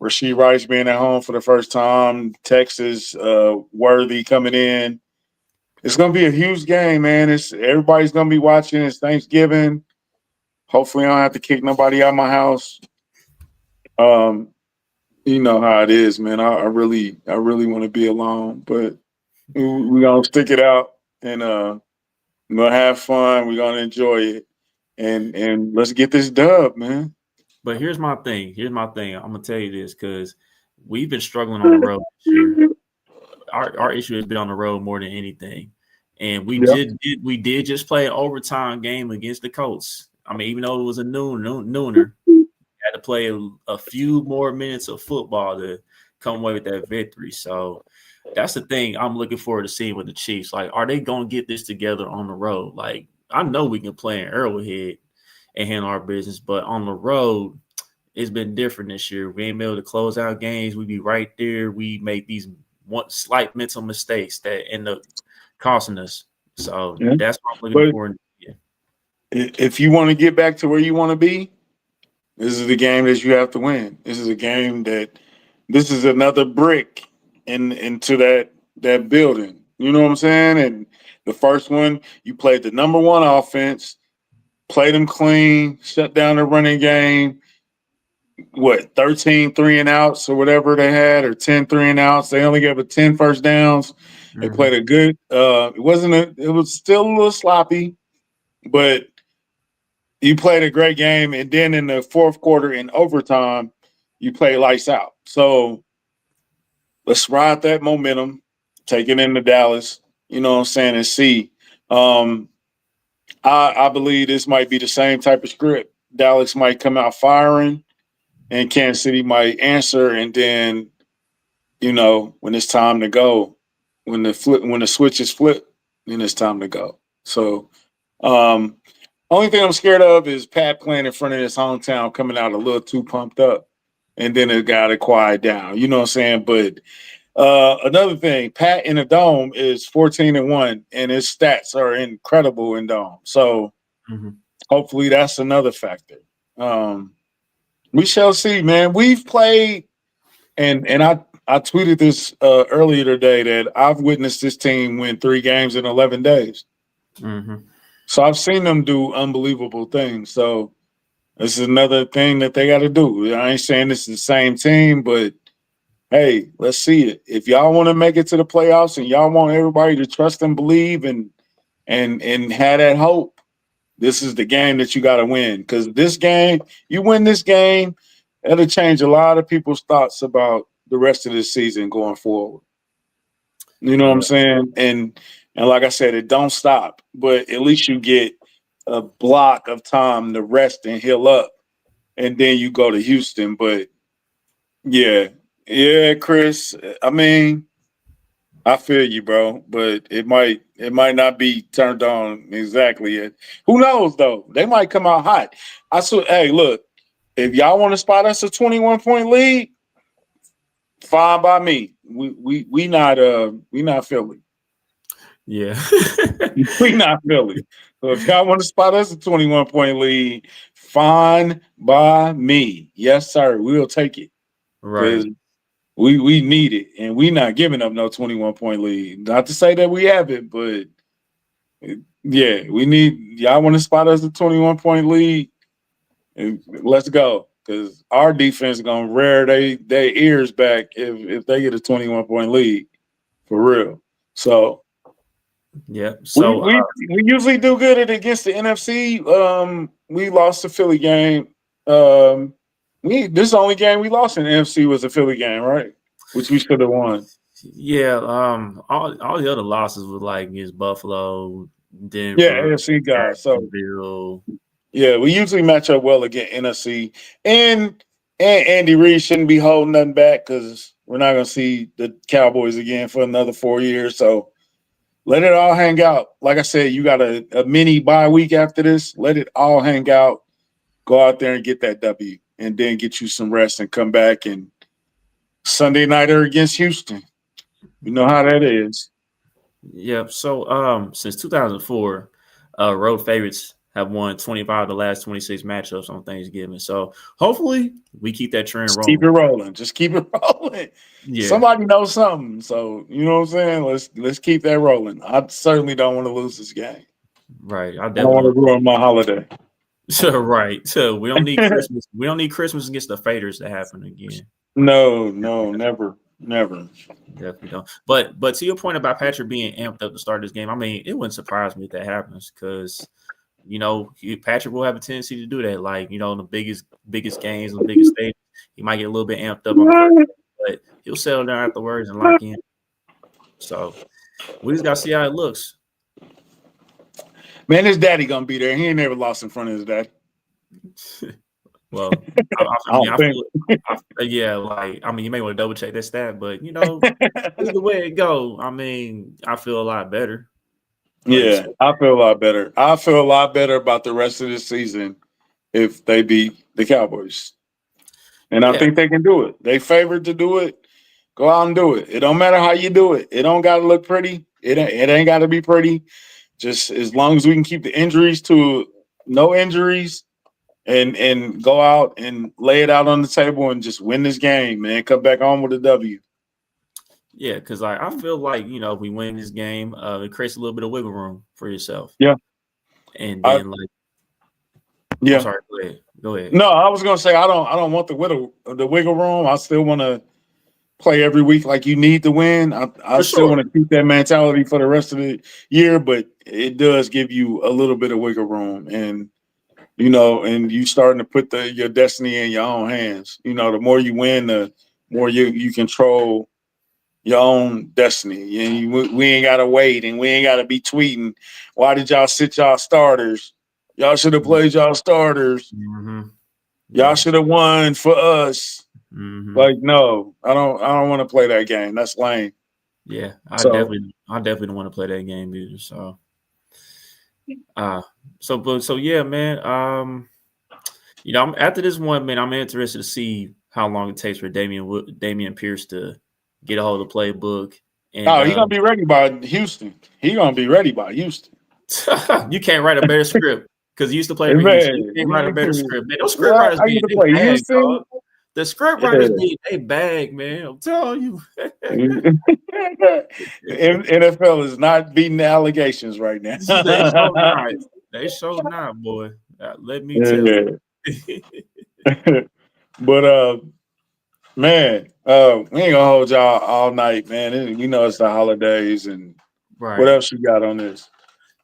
Rashee Rice being at home for the first time, Texas Worthy coming in. It's going to be a huge game, man. Everybody's going to be watching. It's Thanksgiving. Hopefully, I don't have to kick nobody out of my house. You know how it is, man. I really want to be alone, but we're going to stick it out and we're going to have fun. We're going to enjoy it, and let's get this dub, man. But here's my thing. I'm gonna tell you this because we've been struggling on the road this year. Our issue has been on the road more than anything. And we did just play an overtime game against the Colts. I mean, even though it was a nooner, had to play a few more minutes of football to come away with that victory. So that's the thing I'm looking forward to seeing with the Chiefs. Like, are they going to get this together on the road? Like, I know we can play in Arrowhead and handle our business, but on the road, it's been different this year. We ain't been able to close out games. We be right there. We make these slight mental mistakes that end up costing us. So that's what I'm looking for. If you want to get back to where you want to be, this is the game that you have to win. This is a game this is another brick into that building. You know what I'm saying? And the first one, you played the number one offense, played them clean, shut down the running game. 13 3-and-outs or whatever they had, or 10 3-and-outs. They only gave it 10 first downs. They played a good it was still a little sloppy, but you played a great game. And then in the fourth quarter in overtime, you play lights out. So let's ride that momentum, take it into Dallas, you know what I'm saying, and see. I believe this might be the same type of script. Dallas might come out firing, and Kansas City might answer, and then, when it's time to go, when the switch is flipped, then it's time to go. So, only thing I'm scared of is Pat playing in front of his hometown, coming out a little too pumped up, and then it got to quiet down. You know what I'm saying? But another thing, Pat in a dome is 14-1, and his stats are incredible in dome. So hopefully that's another factor. We shall see, man. We've played, and I tweeted this earlier today that I've witnessed this team win 3 games in 11 days. So I've seen them do unbelievable things. So this is another thing that they got to do. I ain't saying this is the same team, but hey, let's see it. If y'all want to make it to the playoffs and y'all want everybody to trust and believe and have that hope, this is the game that you got to win. Because this game, you win this game, it'll change a lot of people's thoughts about the rest of the season going forward. You know what I'm saying? And like I said, it don't stop. But at least you get a block of time to rest and heal up. And then you go to Houston. But, yeah, Chris, I mean, I feel you, bro, but it might not be turned on exactly yet. Who knows, though? They might come out hot. Hey, look, if y'all want to spot us a 21-point lead, fine by me. We not Philly. Yeah. We not Philly. So if y'all want to spot us a 21-point lead, fine by me. Yes, sir. We'll take it. Right. We need it, and we not giving up no 21-point lead. Not to say that we haven't, but yeah, we need y'all want to spot us a 21-point lead, and let's go, because our defense is gonna rear their ears back if they get a 21-point lead for real. So yeah, so we usually do good against the NFC. We lost the Philly game. This is the only game we lost in the NFC was a Philly game, right? Which we should have won. Yeah, all the other losses were like against Buffalo, Denver, AFC guys. So yeah, we usually match up well against NFC, and Andy Reid shouldn't be holding nothing back because we're not going to see the Cowboys again for another 4 years. So let it all hang out. Like I said, you got a mini bye week after this. Let it all hang out. Go out there and get that W, and then get you some rest and come back and Sunday nighter against Houston. You know how that is. Yeah. So since 2004, road favorites have won 25 of the last 26 matchups on Thanksgiving. So hopefully we keep that trend rolling. Keep it rolling. Just keep it rolling. Yeah. Somebody knows something. So you know what I'm saying? Let's keep that rolling. I certainly don't want to lose this game. Right. I don't want to ruin my holiday. Right. So we don't need Christmas. We don't need Christmas against the Faders to happen again. No, never. Definitely don't. But to your point about Patrick being amped up to start this game, I mean, it wouldn't surprise me if that happens because, Patrick will have a tendency to do that. Like, the biggest games, the biggest stage, he might get a little bit amped up on the first game, but he'll settle down afterwards and lock in. So we just got to see how it looks. Man, his daddy gonna be there. He ain't never lost in front of his dad. Well, I feel, yeah, like you may want to double check that stat, but either way it go, I feel a lot better. Yeah, I feel a lot better. I feel a lot better about the rest of the season if they beat the Cowboys. And I think they can do it. They favored to do it. Go out and do it. It don't matter how you do it. It don't got to look pretty. It ain't got to be pretty. Just as long as we can keep the injuries to no injuries and go out and lay it out on the table and just win this game, man. Come back home with a W. Yeah, because I feel like, if we win this game, it creates a little bit of wiggle room for yourself. Yeah. And then yeah. I'm sorry, go ahead. No, I was gonna say I don't want the wiggle room. I still want to play every week like you need to win. I still want to keep that mentality for the rest of the year, but it does give you a little bit of wiggle room, and and you starting to put your destiny in your own hands. The more you win, the more you control your own destiny. And we ain't gotta wait, and we ain't gotta be tweeting, "Why did y'all sit y'all starters? Y'all should have played y'all starters. Mm-hmm. Y'all should have won for us." Mm-hmm. Like, no, I don't want to play that game. That's lame. Yeah, I definitely don't want to play that game either. So yeah, man. After this one, man, I'm interested to see how long it takes for Damian Pierce to get a hold of the playbook. And, he's gonna be ready by Houston. He's gonna be ready by Houston. You can't write a better script because you used to play for Houston. You can't write a better script, man. Those script writers be they bag, dog. The script writers be they bag, man. I'm telling you. NFL is not beating the allegations right now. They show not, boy. Let me tell you. But man, we ain't gonna hold y'all all night, man. It's the holidays, and what else you got on this?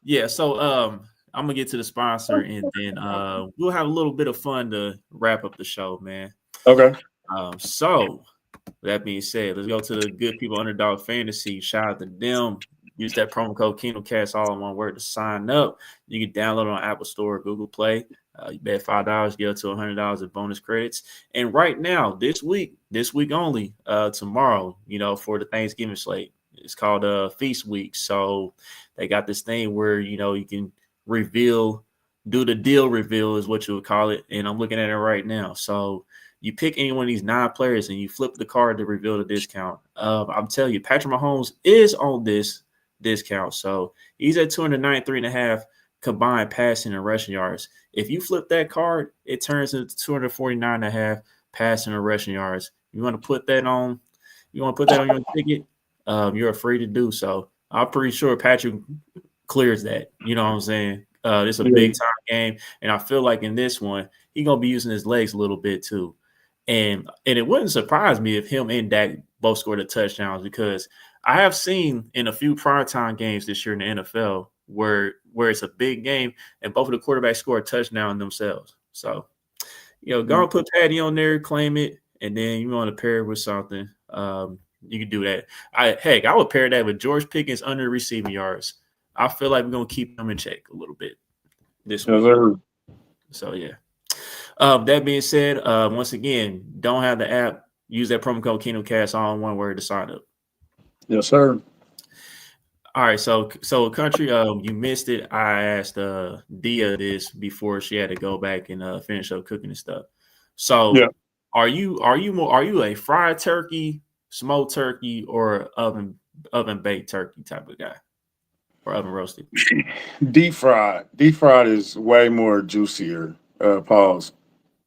Yeah, so I'm gonna get to the sponsor, and then we'll have a little bit of fun to wrap up the show, man. Okay. So that being said, let's go to the good people Underdog Fantasy. Shout out to them. Use that promo code KingdomCast, all in one word, to sign up. You can download it on Apple Store or Google Play. You bet $5, get up to $100 of bonus credits. And right now, this week only, tomorrow, for the Thanksgiving slate, it's called Feast Week. So they got this thing where, you can do the deal reveal is what you would call it. And I'm looking at it right now. So you pick any one of these 9 players and you flip the card to reveal the discount. I'm telling you, Patrick Mahomes is on this discount. So he's at 293.5 combined passing and rushing yards. If you flip that card, it turns into 249.5 passing and rushing yards. You want to put that on your ticket? You're free to do so. I'm pretty sure Patrick clears that. You know what I'm saying? It's a big time game, and I feel like in this one, he's gonna be using his legs a little bit too. And it wouldn't surprise me if him and Dak both scored a touchdowns, because I have seen in a few primetime games this year in the NFL where it's a big game and both of the quarterbacks score a touchdown themselves. So, go and put Patty on there, claim it, and then you want to pair it with something. You can do that. I would pair that with George Pickens under receiving yards. I feel like we're gonna keep them in check a little bit this week. So yeah. That being said, once again, don't have the app. Use that promo code KingdomCast, all in one word, to sign up. Yes, sir. All right, so country, you missed it. I asked Dia this before she had to go back and finish up cooking and stuff. So, are you a fried turkey, smoked turkey, or oven baked turkey type of guy, or oven roasted? Deep fried. Deep fried is way more juicier. Pause.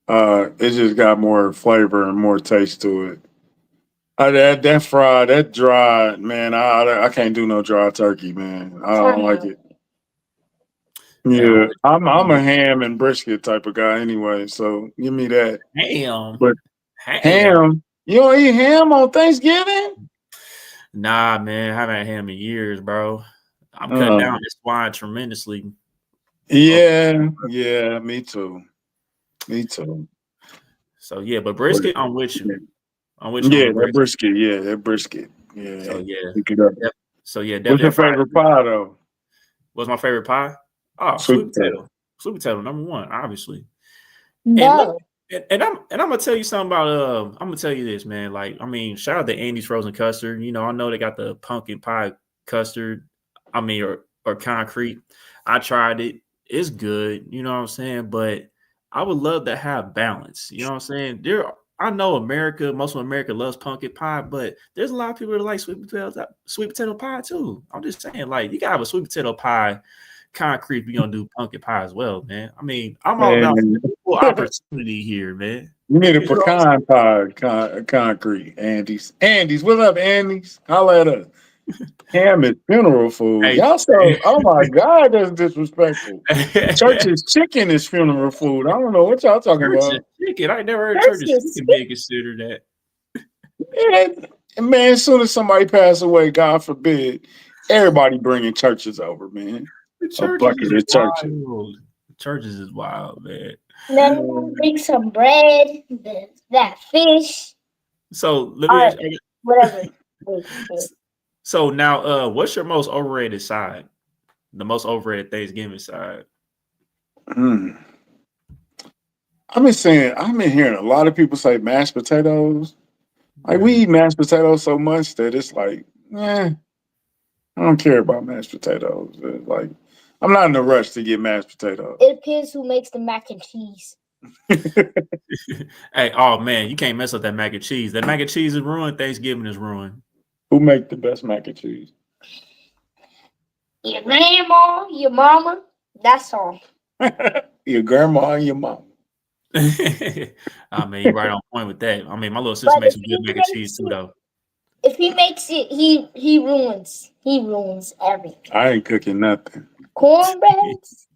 It just got more flavor and more taste to it. That fried, that dry, man. I can't do no dry turkey, man. I don't like it. Yeah, I'm a ham and brisket type of guy anyway. So give me that ham. But ham, you don't eat ham on Thanksgiving? Nah, man, I haven't had ham in years, bro. I'm cutting down this wine tremendously. Yeah, me too. So yeah, but brisket, I'm with you. That brisket. Yeah, that brisket. Yeah. So yeah. Pick it up. So yeah, What's your favorite pie though? What's my favorite pie? Oh, sweet potato, number one, obviously. No. And I'm gonna tell you something about I'm gonna tell you this, man. Like, I mean, shout out to Andy's frozen custard. You know, I know they got the pumpkin pie custard. I mean, or concrete. I tried it. It's good. You know what I'm saying? But I would love to have balance. You know what I'm saying? I know most of America loves pumpkin pie, but there's a lot of people that like sweet potato pie too. I'm just saying, like, you gotta have a sweet potato pie concrete. You're gonna do pumpkin pie as well, man. I mean, I'm all about equal opportunity here, man. You need a pecan pie concrete, Andy's. What's up, Andy's? Holla at us. Ham is funeral food. Hey, Y'all so, oh my God, that's disrespectful. Church's chicken is funeral food. I don't know what y'all talking about. Chicken. I never heard church's chicken being considered that. Yeah, man, as soon as somebody passes away, God forbid, everybody bringing churches over, man. A bucket of churches. Churches is wild, man. Then make some bread, that fish. So let me ask you, whatever. So now, what's your most overrated side? The most overrated Thanksgiving side? I've been hearing a lot of people say mashed potatoes. Like, we eat mashed potatoes so much that it's like, I don't care about mashed potatoes. Like, I'm not in a rush to get mashed potatoes. It depends who makes the mac and cheese. Hey, oh man, you can't mess up that mac and cheese. That mac and cheese is ruined. Thanksgiving is ruined. Who make the best mac and cheese? Your grandma, your mama. That's all. Your grandma and your mom. I mean, you're right on point with that. I mean, my little sister makes some good mac and cheese too, though. If he makes it, he ruins everything. I ain't cooking nothing. Cornbreads.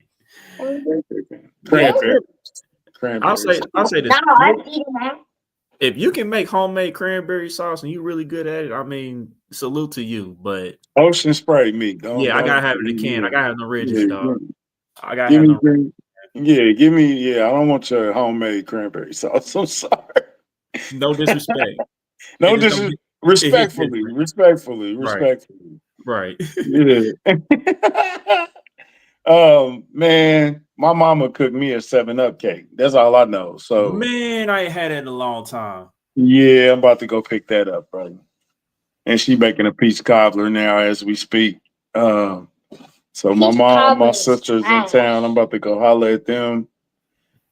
Cranberry. I'll say this. No, I'm eating that. If you can make homemade cranberry sauce and you're really good at it, I mean, salute to you. But Ocean Spray me. I gotta have it in a can. I gotta have no ridges, dog. I gotta give have me, no. give me. I don't want your homemade cranberry sauce. I'm sorry. No disrespect. No disrespect. Respectfully. Right. Yeah. Man, my mama cooked me a 7-Up cake. That's all I know. So, man, I ain't had it in a long time. Yeah, I'm about to go pick that up, brother. And she making a peach cobbler now as we speak. So my mom, my sister's in town. I'm about to go holler at them.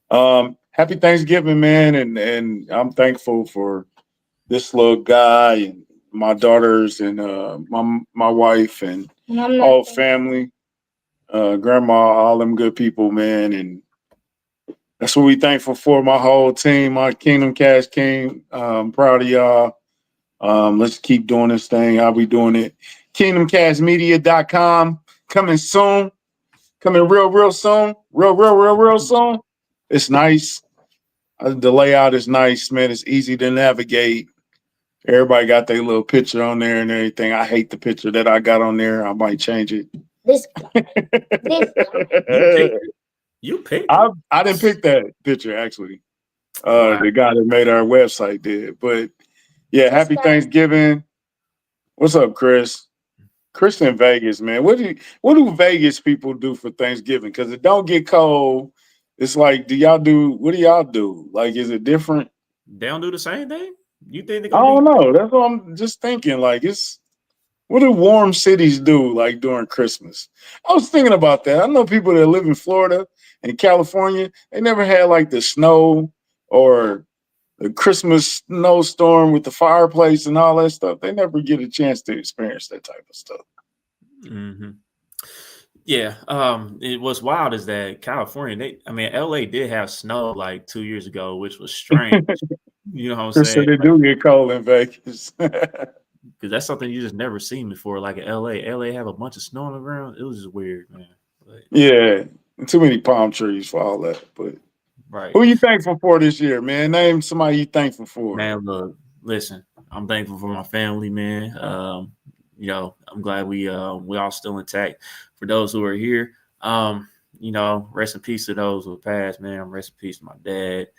Happy Thanksgiving, man, and I'm thankful for this little guy and my daughters and my wife and all family. Grandma, all them good people, man, and that's what we thankful for. My whole team, my Kingdom Cast King. I'm proud of y'all. Let's keep doing this thing. How we doing it? KingdomCastMedia.com coming soon. Coming real soon. Real soon. It's nice. The layout is nice, man. It's easy to navigate. Everybody got their little picture on there and everything. I hate the picture that I got on there. I might change it. You picked it? I didn't pick that picture, actually. The guy that made our website did. But yeah, happy Thanksgiving. What's up, Chris? Chris in Vegas, man. What do Vegas people do for Thanksgiving? Because it don't get cold. It's like, what do y'all do? Like, is it different? They don't do the same thing? You think they're I don't know. That's what I'm just thinking. Like, what do warm cities do, like, during Christmas? I was thinking about that. I know people that live in Florida and California, they never had, like, the snow or the Christmas snowstorm with the fireplace and all that stuff. They never get a chance to experience that type of stuff. Mm-hmm. Yeah. What's wild is that California, LA did have snow like 2 years ago, which was strange. You know what I'm saying? They do get cold in Vegas. Because that's something you just never seen before. Like in LA have a bunch of snow on the ground. It was just weird, man. Yeah, too many palm trees for all that. But right, who you thankful for this year, man? Name somebody you thankful for. Man, look, listen, I'm thankful for my family, man. I'm glad we all still intact. For those who are here, rest in peace to those who have passed, man. Rest in peace to my dad.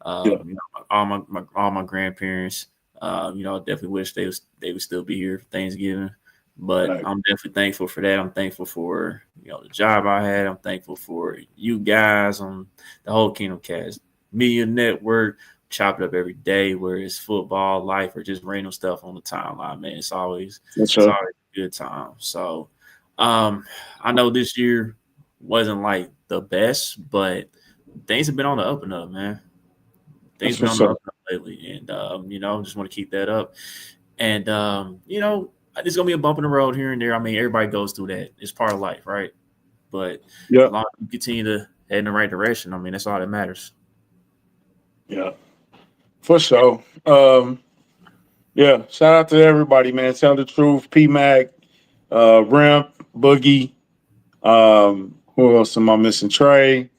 All my grandparents. I definitely wish they would still be here for Thanksgiving. But I'm definitely thankful for that. I'm thankful for, the job I had. I'm thankful for you guys on the whole Kingdom Cast Media Network. Chop it up every day, where it's football, life, or just random stuff on the timeline, man. It's always a good time. So I know this year wasn't like the best, but things have been on the up and up, man. Things have been on the up and up lately. And just want to keep that up. And there's gonna be a bump in the road here and there. I mean, everybody goes through that. It's part of life, right? But as long as you continue to head in the right direction, I mean, that's all that matters. Yeah. For sure. Shout out to everybody, man. Tell the truth. P-Mac, Rimp, Boogie. Who else am I missing? Trey,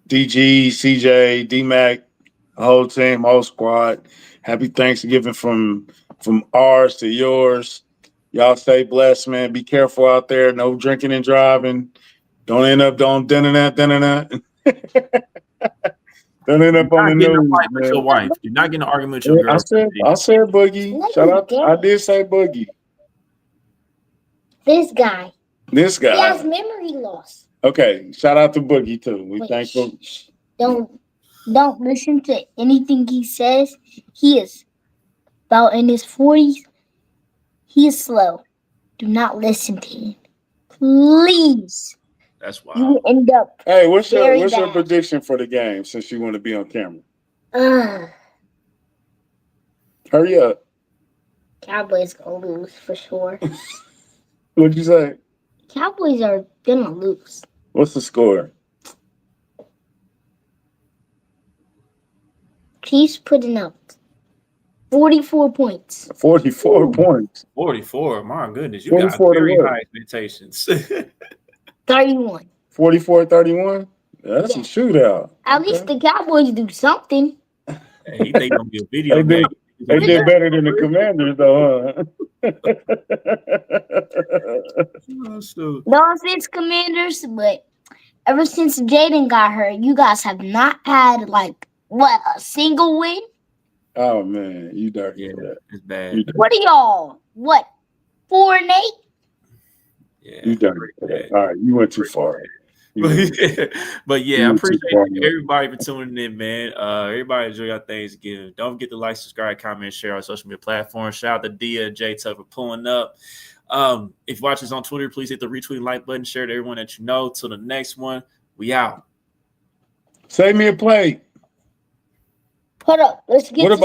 DG, CJ, D-Mac, the whole team, whole squad. Happy Thanksgiving from ours to yours. Y'all stay blessed, man. Be careful out there. No drinking and driving. Don't end up Don't end up on the news. With your wife. You're not getting an argument with your girlfriend. I said Boogie. Shout out. I did say Boogie. This guy. He has memory loss. Okay. Shout out to Boogie too. We thankful. Don't listen to anything he says. He is about in his 40s. He is slow. Do not listen to him. Please. That's why you end up. Hey, what's your prediction for the game since you want to be on camera? Hurry up. Cowboys gonna lose for sure. What'd you say? Cowboys are gonna lose. What's the score? Chiefs putting up 44 points. 44 points. 44. My goodness, you got very high expectations. 31. 44-31? That's a shootout. At least the Cowboys do something. Hey, you think it'll be a video? They did better than the Commanders, though, huh? No offense, Commanders, but ever since Jaden got hurt, you guys have not had a single win? Oh man, you dirty. Yeah, it's bad. What are y'all? 4-8? Yeah, you dirty. All right, you went too far. But yeah, I appreciate everybody for tuning in, man. Everybody enjoy your Thanksgiving. Don't forget to like, subscribe, comment, share our social media platforms. Shout out to Dia and J Tuck for pulling up. If you watch us on Twitter, please hit the retweet like button, share to everyone that you know. Till the next one, we out. Save me a plate. Put up. Let's get. What about